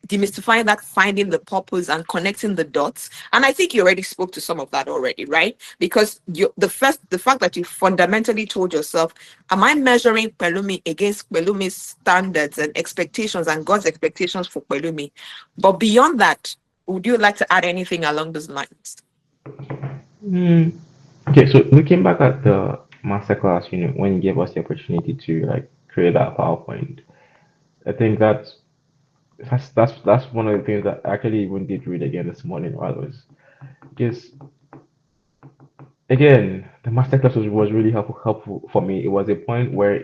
demystifying that, finding the purpose and connecting the dots. And I think you already spoke to some of that already, right? Because the fact that you fundamentally told yourself, am I measuring Pelumi against Pelumi's standards and expectations and God's expectations for Pelumi? But beyond that, would you like to add anything along those lines? Hmm. Okay, so looking back at the masterclass, when you gave us the opportunity to like create that PowerPoint, I think that's one of the things that I actually even did read again this morning while I was just again the masterclass was really helpful for me. It was a point where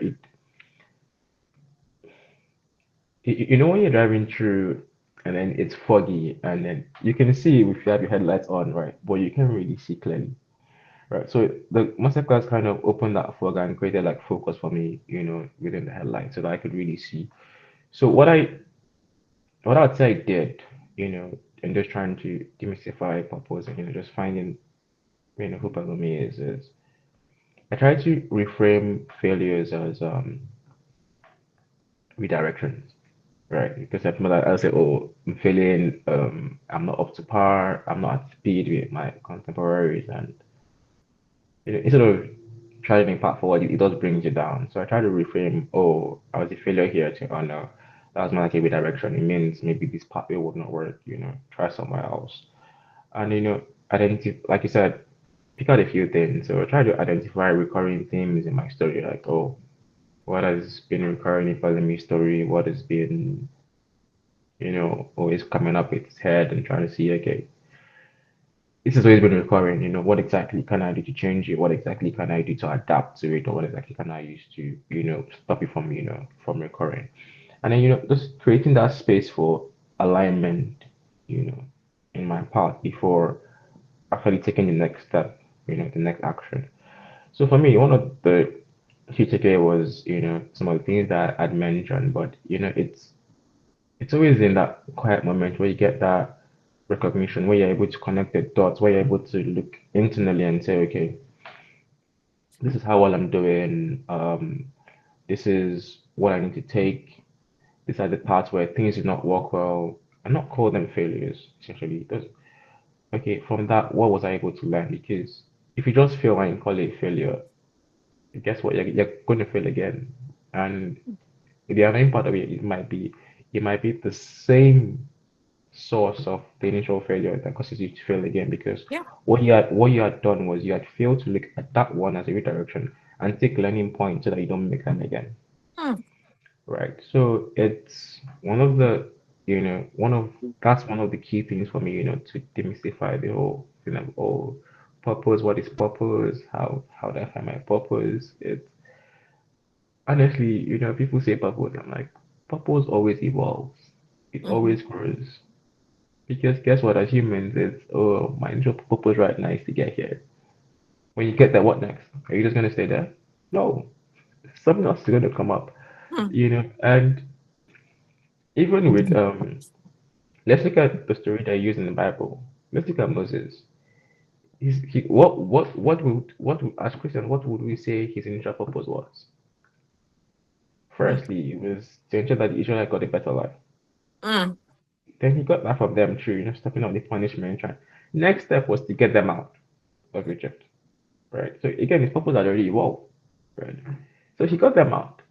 when you're driving through and then it's foggy and then you can see if you have your headlights on, right, but you can't really see clearly. Right. So the masterclass kind of opened that fog and created like focus for me, within the headline so that I could really see. So what I'd say I did, and just trying to demystify purpose and just finding, who Pelumi is I try to reframe failures as redirections. Right. Because I'll say, oh, I'm failing, I'm not up to par, I'm not at speed with my contemporaries, and instead of trying to path forward, it does bring you down. So I try to reframe, oh, I was a failure here to oh no, that was my like a redirection. It means maybe this pathway would not work, try somewhere else. And identify, like you said, pick out a few things. So try to identify recurring themes in my story, like, oh, what has been recurring in Pelumi story, what has been, always coming up its head and trying to see, okay, this has always been recurring. What exactly can I do to change it? What exactly can I do to adapt to it? Or what exactly can I use to, stop it from, from recurring? And then, just creating that space for alignment, you know, in my part before actually taking the next step, the next action. So for me, one of the key takeaway was, some of the things that I'd mentioned, but, it's it's always in that quiet moment where you get that recognition, where you're able to connect the dots, where you're able to look internally and say, okay, this is how well I'm doing. This is what I need to take. These are the parts where things do not work well. And not call them failures, essentially. Okay, from that, what was I able to learn? Because if you just fail and you call it failure, guess what? You're going to fail again. And the annoying part of it might be the same source of the initial failure that causes you to fail again because Yeah. what you had done was you had failed to look at that one as a redirection and take learning points so that you don't make them again. Hmm. Right. So it's one of the one of that's one of the key things for me, to demystify the whole thing of purpose, what is purpose, how do I find my purpose? It's honestly, people say purpose, I'm like, purpose always evolves. It Mhm. always grows. Because guess what, as humans, it's my initial purpose right now is to get here. When you get there, what next? Are you just gonna stay there? No. Something else is gonna come up. Hmm. And even with let's look at the story they use in the Bible. Let's look at Moses. As Christian, what would we say his initial purpose was? Hmm. Firstly, it was to ensure that the Israelites got a better life. Hmm. Then he got that from them through, stepping up the punishment. Next step was to get them out of Egypt, right? So again, his purpose had already evolved, right? So he got them out,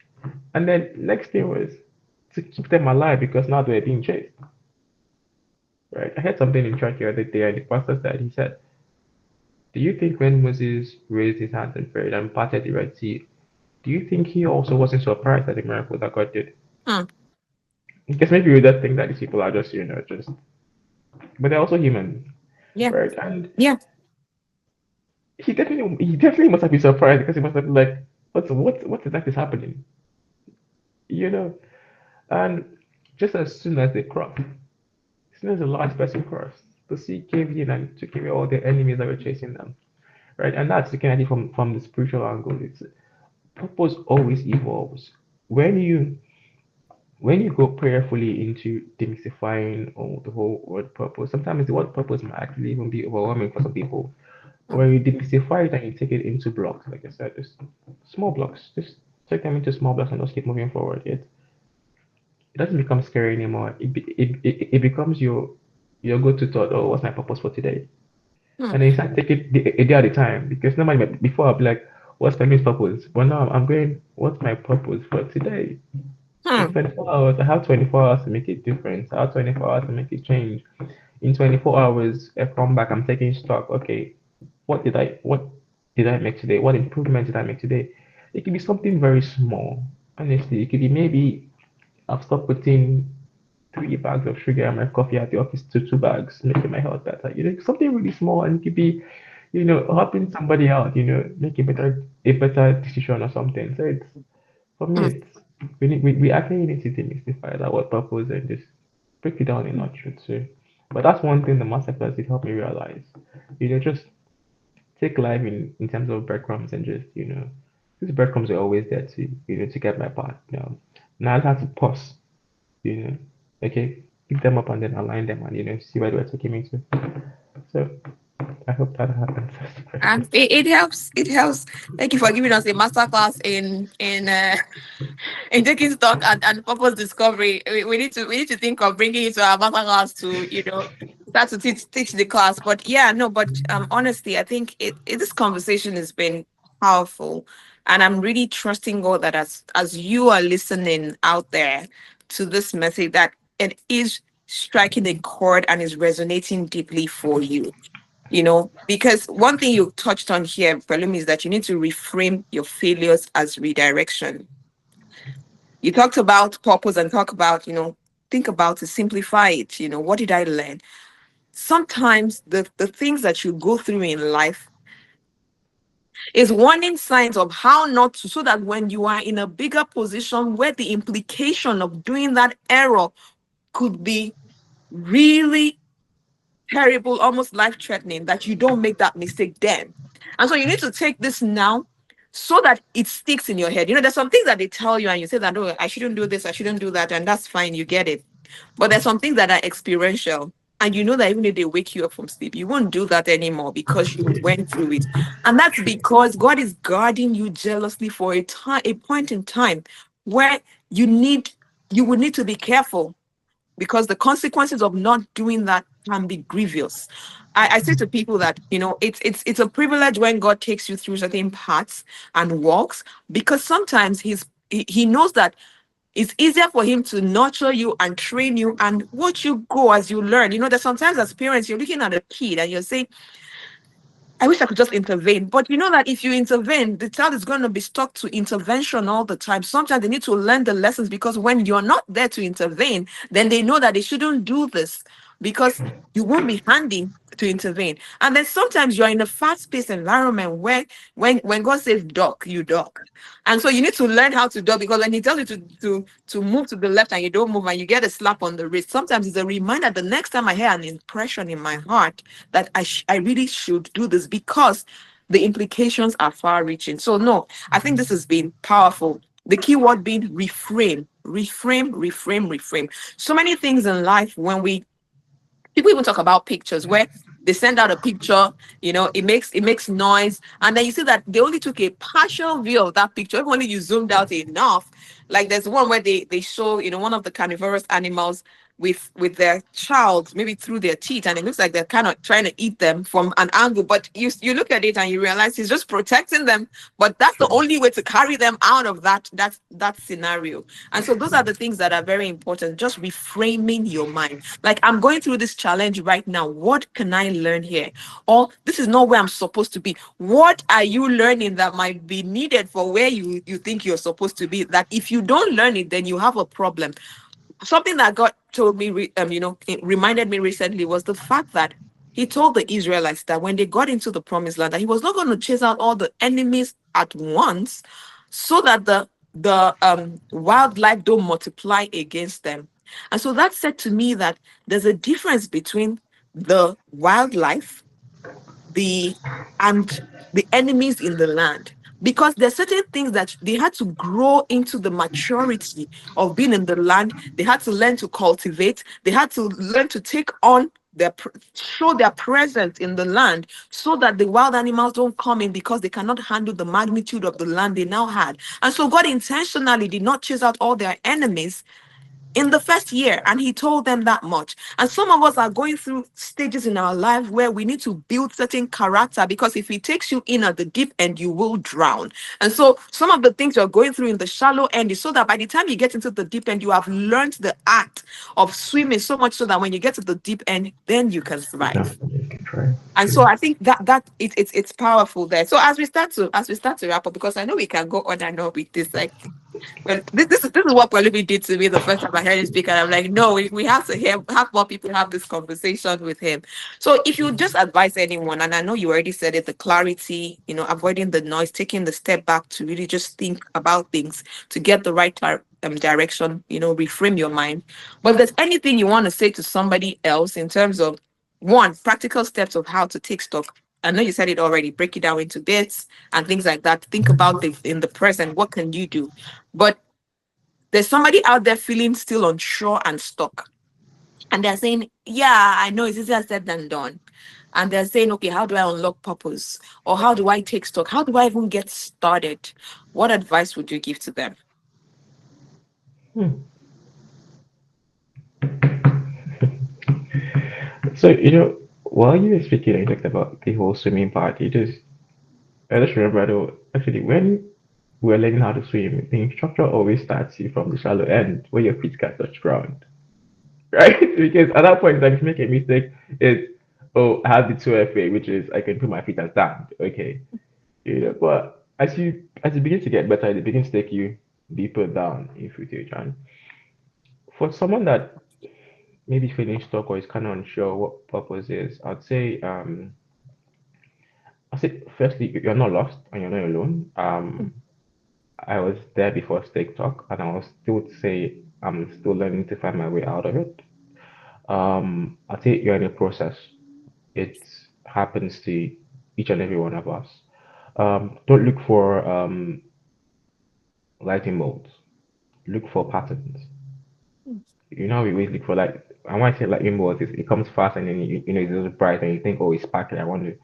and then next thing was to keep them alive because now they were being chased, right? I heard something in church the other day, and the pastor said, he said, "Do you think when Moses raised his hands and prayed and parted the Red Sea, do you think he also wasn't surprised at the miracle that God did?" Hmm. Because maybe we just think that these people are just, but they're also humans, Yeah. right? And Yeah. he definitely must have been surprised because he must have been like, what exactly is happening? You know? And just as soon as they crossed, as soon as the last person crossed, the sea caved in and took away all the enemies that were chasing them. Right? And that's looking at it from the spiritual angle. It's purpose always evolves. When you when you go prayerfully into demystifying the whole word purpose, sometimes the word purpose might actually even be overwhelming for some people. Hmm. When you demystify it and you take it into blocks, like I said, just small blocks, just take them into small blocks and just keep moving forward. It doesn't become scary anymore. It becomes your go-to thought. Oh, what's my purpose for today? Hmm. And then you start taking a day at a time because normally before I'd be like, what's my main purpose? But now I'm going, what's my purpose for today? In Hmm. 24 hours, I have 24 hours to make a difference. I have 24 hours to make a change. In 24 hours, I come back, I'm taking stock. Okay, what did I make today? What improvement did I make today? It could be something very small. Honestly, it could be maybe I've stopped putting 3 bags of sugar in my coffee at the office to 2 bags, making my health better. Something really small, and it could be, helping somebody out. Make a better decision or something. So it's for me, Hmm. we actually need to demystify that word purpose and just break it down in notch too. But that's one thing the masterclass did help me realize. Just take life in terms of breadcrumbs and just, these breadcrumbs are always there to get my part. Now I have to pause, you know, okay, pick them up and then align them and, see where they're taking me to. So I hope that answers the And question. it helps. It helps. Thank you for giving us a masterclass in taking stock and purpose discovery. We need to think of bringing it to our masterclass to start to teach the class. But yeah, no. But honestly, I think this conversation has been powerful, and I'm really trusting God that as you are listening out there to this message, that it is striking a chord and is resonating deeply for you. Because one thing you touched on here, Pelumi, is that you need to reframe your failures as redirection. You talked about purpose and talk about, think about it, simplify it. What did I learn? Sometimes the things that you go through in life is warning signs of how not to, so that when you are in a bigger position where the implication of doing that error could be really terrible, almost life threatening, that you don't make that mistake then. And so you need to take this now so that it sticks in your head. There's some things that they tell you and you say that, oh, I shouldn't do this, I shouldn't do that, and that's fine, you get it. But there's some things that are experiential. And you know that even if they wake you up from sleep, you won't do that anymore because you went through it. And that's because God is guarding you jealously for a point in time where you need you would need to be careful, because the consequences of not doing that can be grievous. I say to people that, it's a privilege when God takes you through certain paths and walks, because sometimes he knows that it's easier for him to nurture you and train you and watch you go as you learn. There's sometimes as parents, you're looking at a kid and you're saying, I wish I could just intervene. But you know that if you intervene, the child is going to be stuck to intervention all the time. Sometimes they need to learn the lessons, because when you're not there to intervene, then they know that they shouldn't do this, because you won't be handy to intervene. And then sometimes you're in a fast-paced environment where when God says duck, you duck. And so you need to learn how to duck, because when he tells you to move to the left and you don't move and you get a slap on the wrist, sometimes it's a reminder the next time I hear an impression in my heart that I really should do this, because the implications are far reaching. So no, I think this has been powerful. The key word being reframe, reframe, reframe, reframe. So many things in life, when we people even talk about pictures where they send out a picture, it makes noise, and then you see that they only took a partial view of that picture. If only you zoomed out enough. Like there's one where they show, one of the carnivorous animals with their child, maybe through their teeth, and it looks like they're kind of trying to eat them from an angle, but you look at it and you realize he's just protecting them, but that's the Sure. only way to carry them out of that scenario. And so those are the things that are very important. Just reframing your mind. Like, I'm going through this challenge right now. What can I learn here? Or this is not where I'm supposed to be. What are you learning that might be needed for where you think you're supposed to be? That if you don't learn it, then you have a problem. Something that God told me, it reminded me recently, was the fact that he told the Israelites that when they got into the promised land, that he was not going to chase out all the enemies at once, so that the wildlife don't multiply against them. And so that said to me that there's a difference between the wildlife, the and the enemies in the land, because there's certain things that they had to grow into the maturity of being in the land. They had to learn to cultivate, they had to learn to take on show their presence in the land, so that the wild animals don't come in, because they cannot handle the magnitude of the land they now had. And so God intentionally did not chase out all their enemies in the first year, and he told them that much. And some of us are going through stages in our life where we need to build certain character, because if he takes you in at the deep end, you will drown. And so some of the things you're going through in the shallow end is so that by the time you get into the deep end, you have learned the art of swimming so much, so that when you get to the deep end, then you can You can survive. you can try. And so True. I think that it's powerful there. So as we start to wrap up, because I know we can go on and on with this, like, well, this is what Pelumi did to me the first time I heard him speak, and I'm like, no, we have to have more people have this conversation with him. So if you just advise anyone, and I know you already said it, the clarity, avoiding the noise, taking the step back to really just think about things to get the right direction, reframe your mind. But if there's anything you want to say to somebody else in terms of one, practical steps of how to take stock. I know you said it already, break it down into bits and things like that. Think about the in the present. What can you do? But there's somebody out there feeling still unsure and stuck. And they're saying, yeah, I know it's easier said than done. And they're saying, okay, how do I unlock purpose? Or how do I take stock? How do I even get started? What advice would you give to them? Hmm. So, while you were speaking, I talked about the whole swimming part. I just remember though, actually, when we're learning how to swim, the instructor always starts you from the shallow end where your feet can touch ground, right? Because at that point, like, if you make a mistake, it's, oh, I have the 2FA, which is I can put my feet as stand. Okay. But as you begin to get better, it begins to take you deeper down in footage. And for someone that maybe feeling stuck or is kind of unsure what purpose is, I say firstly, you're not lost and you're not alone. I was there before TikTok, and I will still say I'm still learning to find my way out of it. I think you're in a process. It happens to each and every one of us. Don't look for lightning bolts. Look for patterns. You know, we always look for like, I want to say like inboards, it comes fast and then it's just bright and you think, oh, it's sparkly. I want to.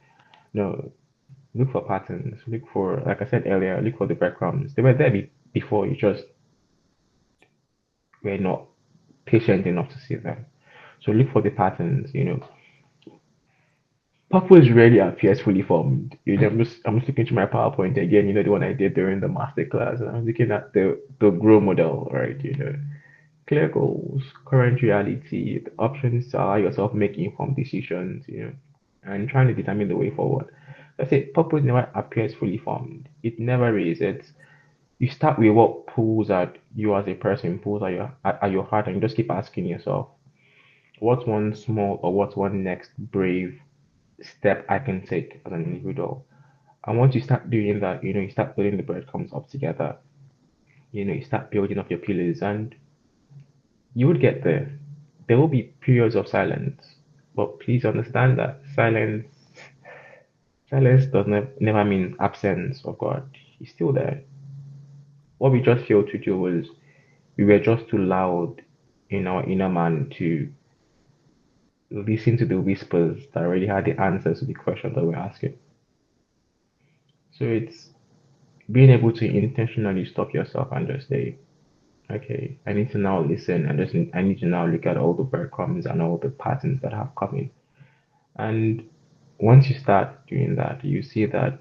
No, look for patterns. Look for, like I said earlier, look for the breadcrumbs. They were there before. You just were not patient enough to see them. So look for the patterns. Purpose rarely appears fully formed. I'm just looking to my PowerPoint again. The one I did during the master class, and I'm looking at the grow model, right? Clear goals, current reality, the options to allow yourself make informed decisions. And trying to determine the way forward. That's it. Purpose never appears fully formed. It never is. You start with what pulls at you as a person, pulls at your heart, and you just keep asking yourself, what's one small or what's one next brave step I can take as an individual? And once you start doing that, you start putting the breadcrumbs up together. You start building up your pillars, and you would get there. There will be periods of silence, but please understand that silence does not never mean absence of God. He's still there. What we just failed to do was we were just too loud in our inner man to listen to the whispers that already had the answers to the questions that we're asking. So it's being able to intentionally stop yourself and just say, okay, I need to now listen and just I need to now look at all the breadcrumbs and all the patterns that have come in. And once you start doing that, you see that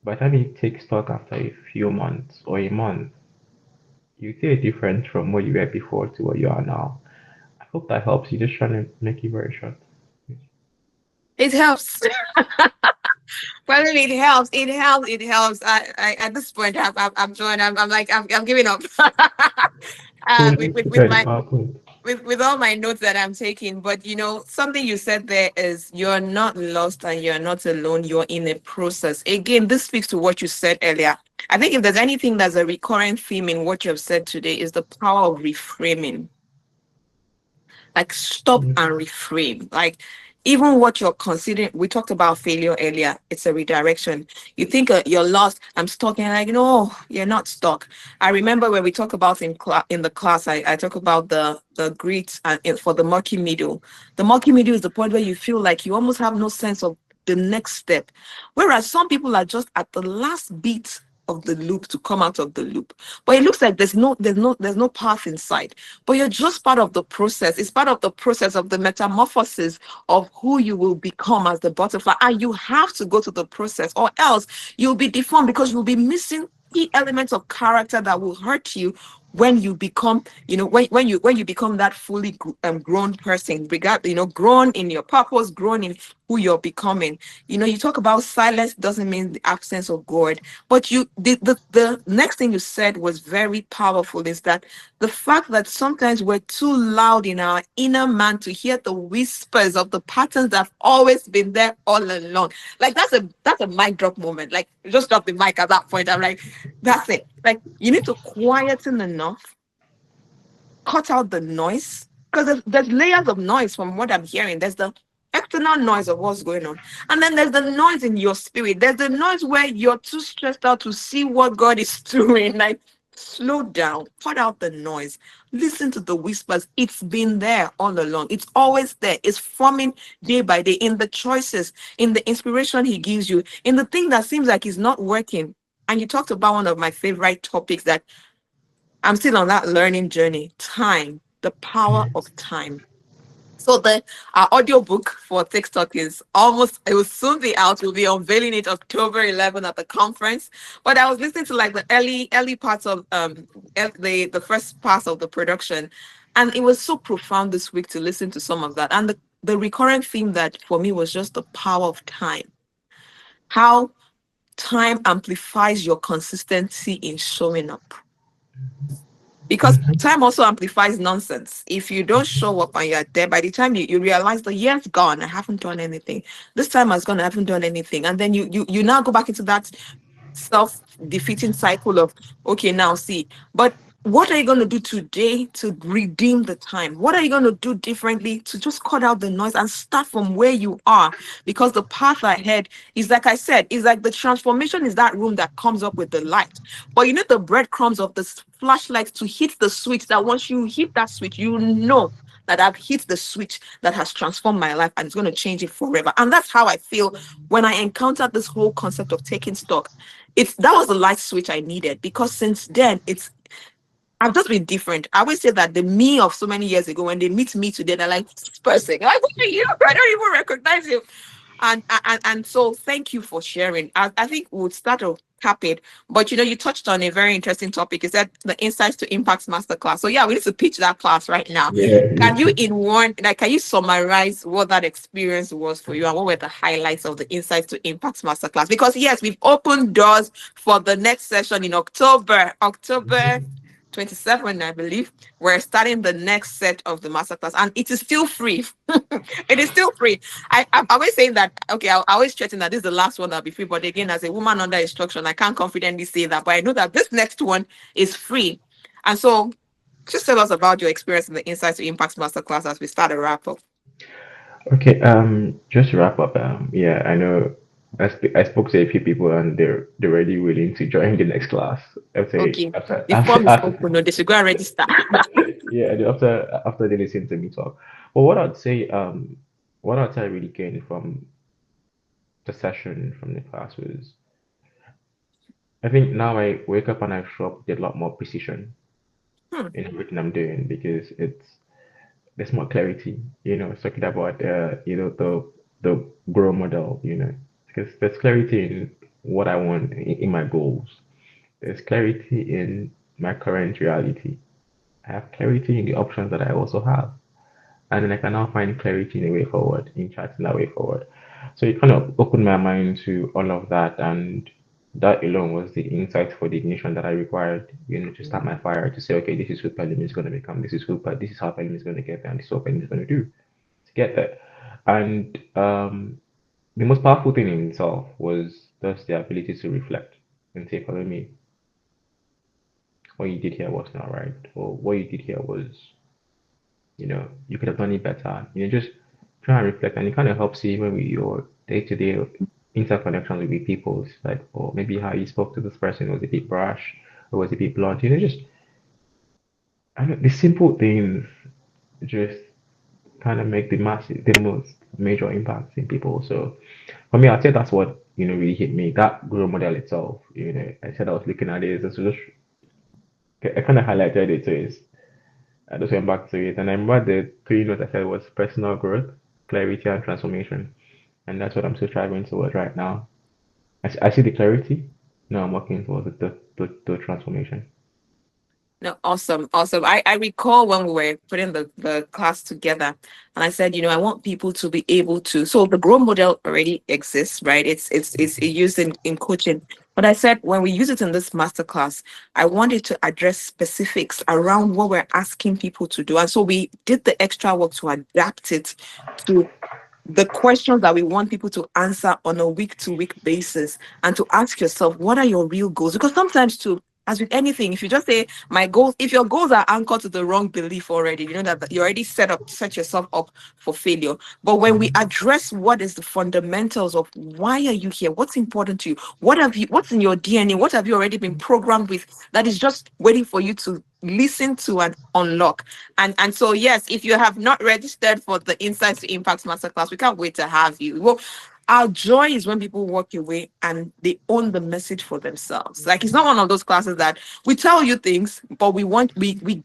by the time you take stock after a few months or a month, you see a difference from what you were before to what you are now. I hope that helps. You just trying to make it very short. It helps. Well, it helps. It helps. It helps. I at this point, I'm joined. I'm like, I'm giving up. So With, let's with, prepare with the my PowerPoint. with all my notes that I'm taking, but something you said there is you're not lost and you're not alone. You're in a process. Again, this speaks to what you said earlier. I think if there's anything that's a recurrent theme in what you have said today is the power of reframing. Like stop and reframe. Like even what you're considering, we talked about failure earlier. It's a redirection. You think you're lost. I'm stuck, and like no, you're not stuck. I remember when we talk about in the class, I talk about the grit and for the murky middle. The murky middle is the point where you feel like you almost have no sense of the next step, whereas some people are just at the last bit of the loop to come out of the loop, but it looks like there's no path inside, but you're just part of the process. It's part of the process of the metamorphosis of who you will become as the butterfly. And you have to go to the process, or else you'll be deformed because you'll be missing key elements of character that will hurt you when you become, when you become that fully grown person, grown in your purpose, grown in who you're becoming. You talk about silence doesn't mean the absence of God, but the next thing you said was very powerful, is that the fact that sometimes we're too loud in our inner man to hear the whispers of the patterns that have always been there all along. Like that's a mic drop moment. Like just drop the mic at that point. I'm like, that's it. Like you need to quieten enough, cut out the noise, because there's layers of noise from what I'm hearing. There's the external noise of what's going on, and then there's the noise in your spirit. There's the noise where you're too stressed out to see what God is doing. Like, slow down, cut out the noise, listen to the whispers. It's been there all along. It's always there. It's forming day by day in the choices, in the inspiration He gives you, in the thing that seems like it's not working. And you talked about one of my favorite topics that I'm still on that learning journey. Time, the power of time. So the our audiobook for TikTok is almost, it will soon be out. We'll be unveiling it October 11 at the conference. But I was listening to like the early parts of the first parts of the production. And it was so profound this week to listen to some of that. And the recurrent theme that for me was just the power of time. How time amplifies your consistency in showing up, because time also amplifies nonsense. If you don't show up and you're there, by the time you realize the year's gone, I haven't done anything. This time has gone, I haven't done anything. And then you now go back into that self-defeating cycle of, okay, now see. But what are you going to do today to redeem the time? What are you going to do differently to just cut out the noise and start from where you are? Because the path ahead is, like I said, is like the transformation is that room that comes up with the light. But you need the breadcrumbs of the flashlight to hit the switch, that once you hit that switch, you know that I've hit the switch that has transformed my life and it's going to change it forever. And that's how I feel when I encountered this whole concept of taking stock. It's that was the light switch I needed, because since then I've just been different. I always say that the me of so many years ago, when they meet me today, they're like, this person, like, what are you? I don't even recognize you. And so thank you for sharing. I think we'll start to cap it. But you touched on a very interesting topic. Is that the Insights to Impacts Masterclass? So yeah, we need to pitch that class right now. Yeah, Can me you too. in one, like, can you summarize what that experience was for you and what were the highlights of the Insights to Impacts Masterclass? Because yes, we've opened doors for the next session in October 27, I believe. We're starting the next set of the masterclass, and it is still free. It is still free. I'm always saying that, okay, I always threaten that this is the last one that'll be free. But again, as a woman under instruction, I can't confidently say that. But I know that this next one is free. And so just tell us about your experience in the Insights to Impacts Masterclass as we start a wrap up. Okay, just to wrap up, yeah, I know I spoke to a few people and they're already willing to join the next class. Okay. The form is open. No, they should go and register. yeah, after they listen to me talk. But what I'd say I really gained from the session from the class was, I think now I wake up and I show up with a lot more precision Hmm. in everything I'm doing, because there's more clarity. It's talking about the grow model. Because there's clarity in what I want in my goals. There's clarity in my current reality. I have clarity in the options that I also have, and then I can now find clarity in the way forward, in charting that way forward. So it kind of opened my mind to all of that, and that alone was the insight for the ignition that I required, to start my fire, to say, okay, this is who Pelumi is going to become, this is how Pelumi is going to get there, and this is what Pelumi is going to do to get there. And the most powerful thing in itself was just the ability to reflect and say, Pelumi, what you did here was not right, or what you did here was, you could have done it better. Just try and reflect, and it kind of helps you even with your day-to-day interconnections with people. It's like, or maybe how you spoke to this person was a bit brash or was a bit blunt. Just I don't, the simple things just kind of make the most major impacts in people. So for me, I'd say that's what really hit me. That role model itself. I said I was looking at it, and so just I kind of highlighted it. So I just went back to it, and I remember the three notes I said was personal growth, clarity, and transformation, and that's what I'm still striving towards right now. I see the clarity. Now I'm working towards the transformation. No, awesome, awesome. I recall when we were putting the class together, and I said, I want people to be able to. So the grow model already exists, right? It's used in coaching. But I said when we use it in this masterclass, I wanted to address specifics around what we're asking people to do, and so we did the extra work to adapt it to the questions that we want people to answer on a week to week basis, and to ask yourself, what are your real goals? Because sometimes too, as with anything, if you just say my goals, if your goals are anchored to the wrong belief already, you know that you already set yourself up for failure. But when we address what is the fundamentals of why are you here, what's important to you, what's in your DNA, what have you already been programmed with, that is just waiting for you to listen to and unlock. And so yes, if you have not registered for the Insights to Impacts Masterclass, we can't wait to have you. Well, our joy is when people walk away and they own the message for themselves. Like, it's not one of those classes that we tell you things, but we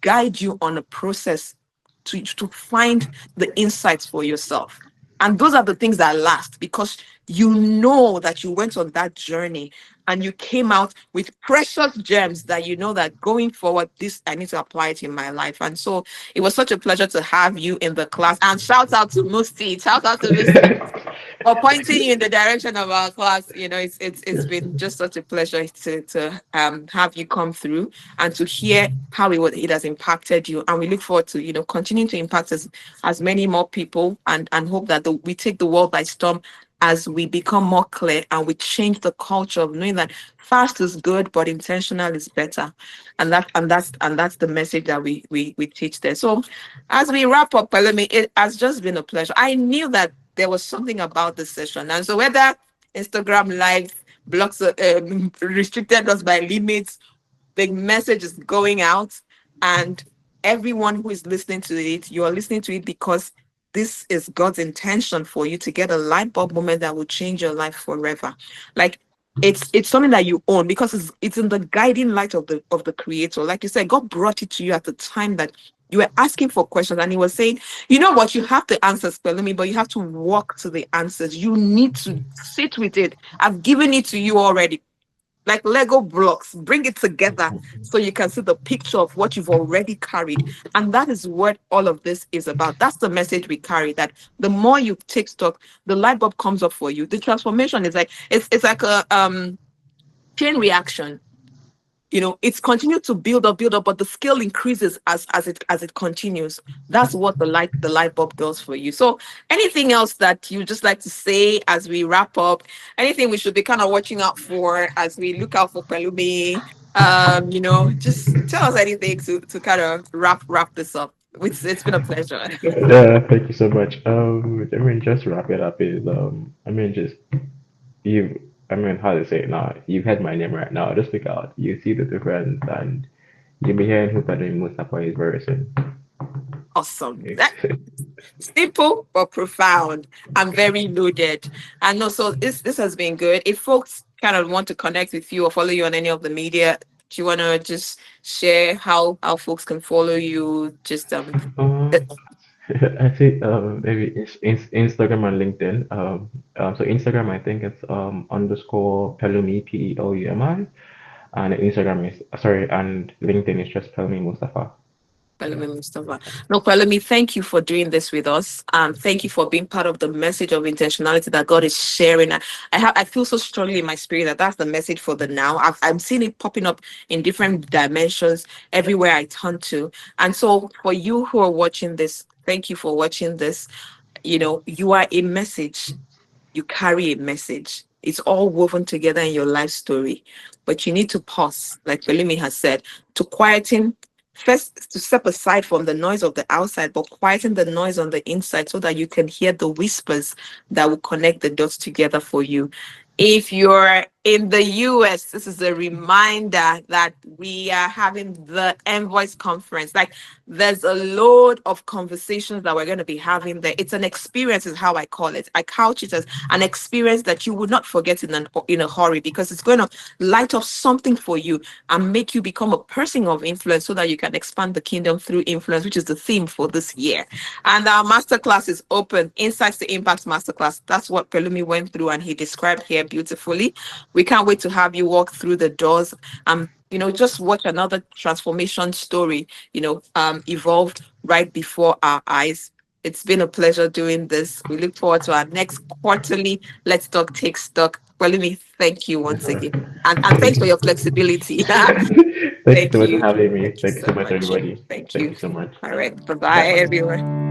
guide you on a process to find the insights for yourself. And those are the things that last, because you know that you went on that journey and you came out with precious gems that you know that going forward, this I need to apply it in my life. And so it was such a pleasure to have you in the class. And shout out to Musti. Shout out to Musti for pointing you in the direction of our class. It's been just such a pleasure to have you come through and to hear how it has impacted you. And we look forward to continuing to impact as many more people, and hope that we take the world by storm as we become more clear and we change the culture of knowing that fast is good, but intentional is better. And that's the message that we teach there. So as we wrap up, Pelumi, it has just been a pleasure. I knew that there was something about this session. And so whether Instagram live blocks restricted us by limits, the message is going out, and everyone who is listening to it, you are listening to it because this is God's intention for you to get a light bulb moment that will change your life forever. Like, it's something that you own because it's in the guiding light of the creator. Like you said, God brought it to you at the time that you were asking for questions, and he was saying, you know what, you have the answers, Pelumi, but you have to walk to the answers. You need to sit with it. I've given it to you already, like Lego blocks. Bring it together so you can see the picture of what you've already carried. And that is what all of this is about. That's the message we carry, that the more you take stock, the light bulb comes up for you. The transformation is like, it's like a chain reaction. It's continued to build up, but the scale increases as it continues. That's what the light bulb does for you. So anything else that you just like to say as we wrap up? Anything we should be kind of watching out for as we look out for Pelumi? Just tell us anything to kind of wrap this up. It's been a pleasure. Yeah, thank you so much. I mean, just to wrap it up is, I mean, just you, I mean, how to say it now? You've had my name right now. Just look out. You see the difference, and you'll be hearing who Pelumi Mustapha is very soon. Awesome. Simple but profound and very loaded. And also, this has been good. If folks kind of want to connect with you or follow you on any of the media, do you want to just share how folks can follow you? Just uh, Um, I think maybe Instagram and LinkedIn. So Instagram, I think it's underscore Pelumi, Peloumi, and Instagram is sorry, and LinkedIn is just Pelumi Mustafa. Pelumi Mustapha. No, Pelumi, thank you for doing this with us. Thank you for being part of the message of intentionality that God is sharing. I feel so strongly in my spirit that that's the message for the now. I'm seeing it popping up in different dimensions everywhere I turn to. And so for you who are watching this, thank you for watching this. You are a message. You carry a message. It's all woven together in your life story. But you need to pause, like Pelumi has said, to quieten, first to step aside from the noise of the outside, but quieten the noise on the inside so that you can hear the whispers that will connect the dots together for you. If you're in the US, this is a reminder that we are having the Envoys Conference. Like, there's a load of conversations that we're going to be having there. It's an experience, is how I call it. I couch it as an experience that you would not forget in a hurry, because it's going to light up something for you and make you become a person of influence so that you can expand the kingdom through influence, which is the theme for this year. And our masterclass is open, Insights to Impact Masterclass. That's what Pelumi went through and he described here beautifully. We can't wait to have you walk through the doors and just watch another transformation story, evolved right before our eyes. It's been a pleasure doing this. We look forward to our next quarterly Let's Talk Take Stock. Pelumi, thank you once again. And thanks for your flexibility. Thank you so Thank much for you. having me. Thank you Thank you so so much, much. everybody. Thank Thank you. you so much. All right. Bye Bye-bye, bye. everyone.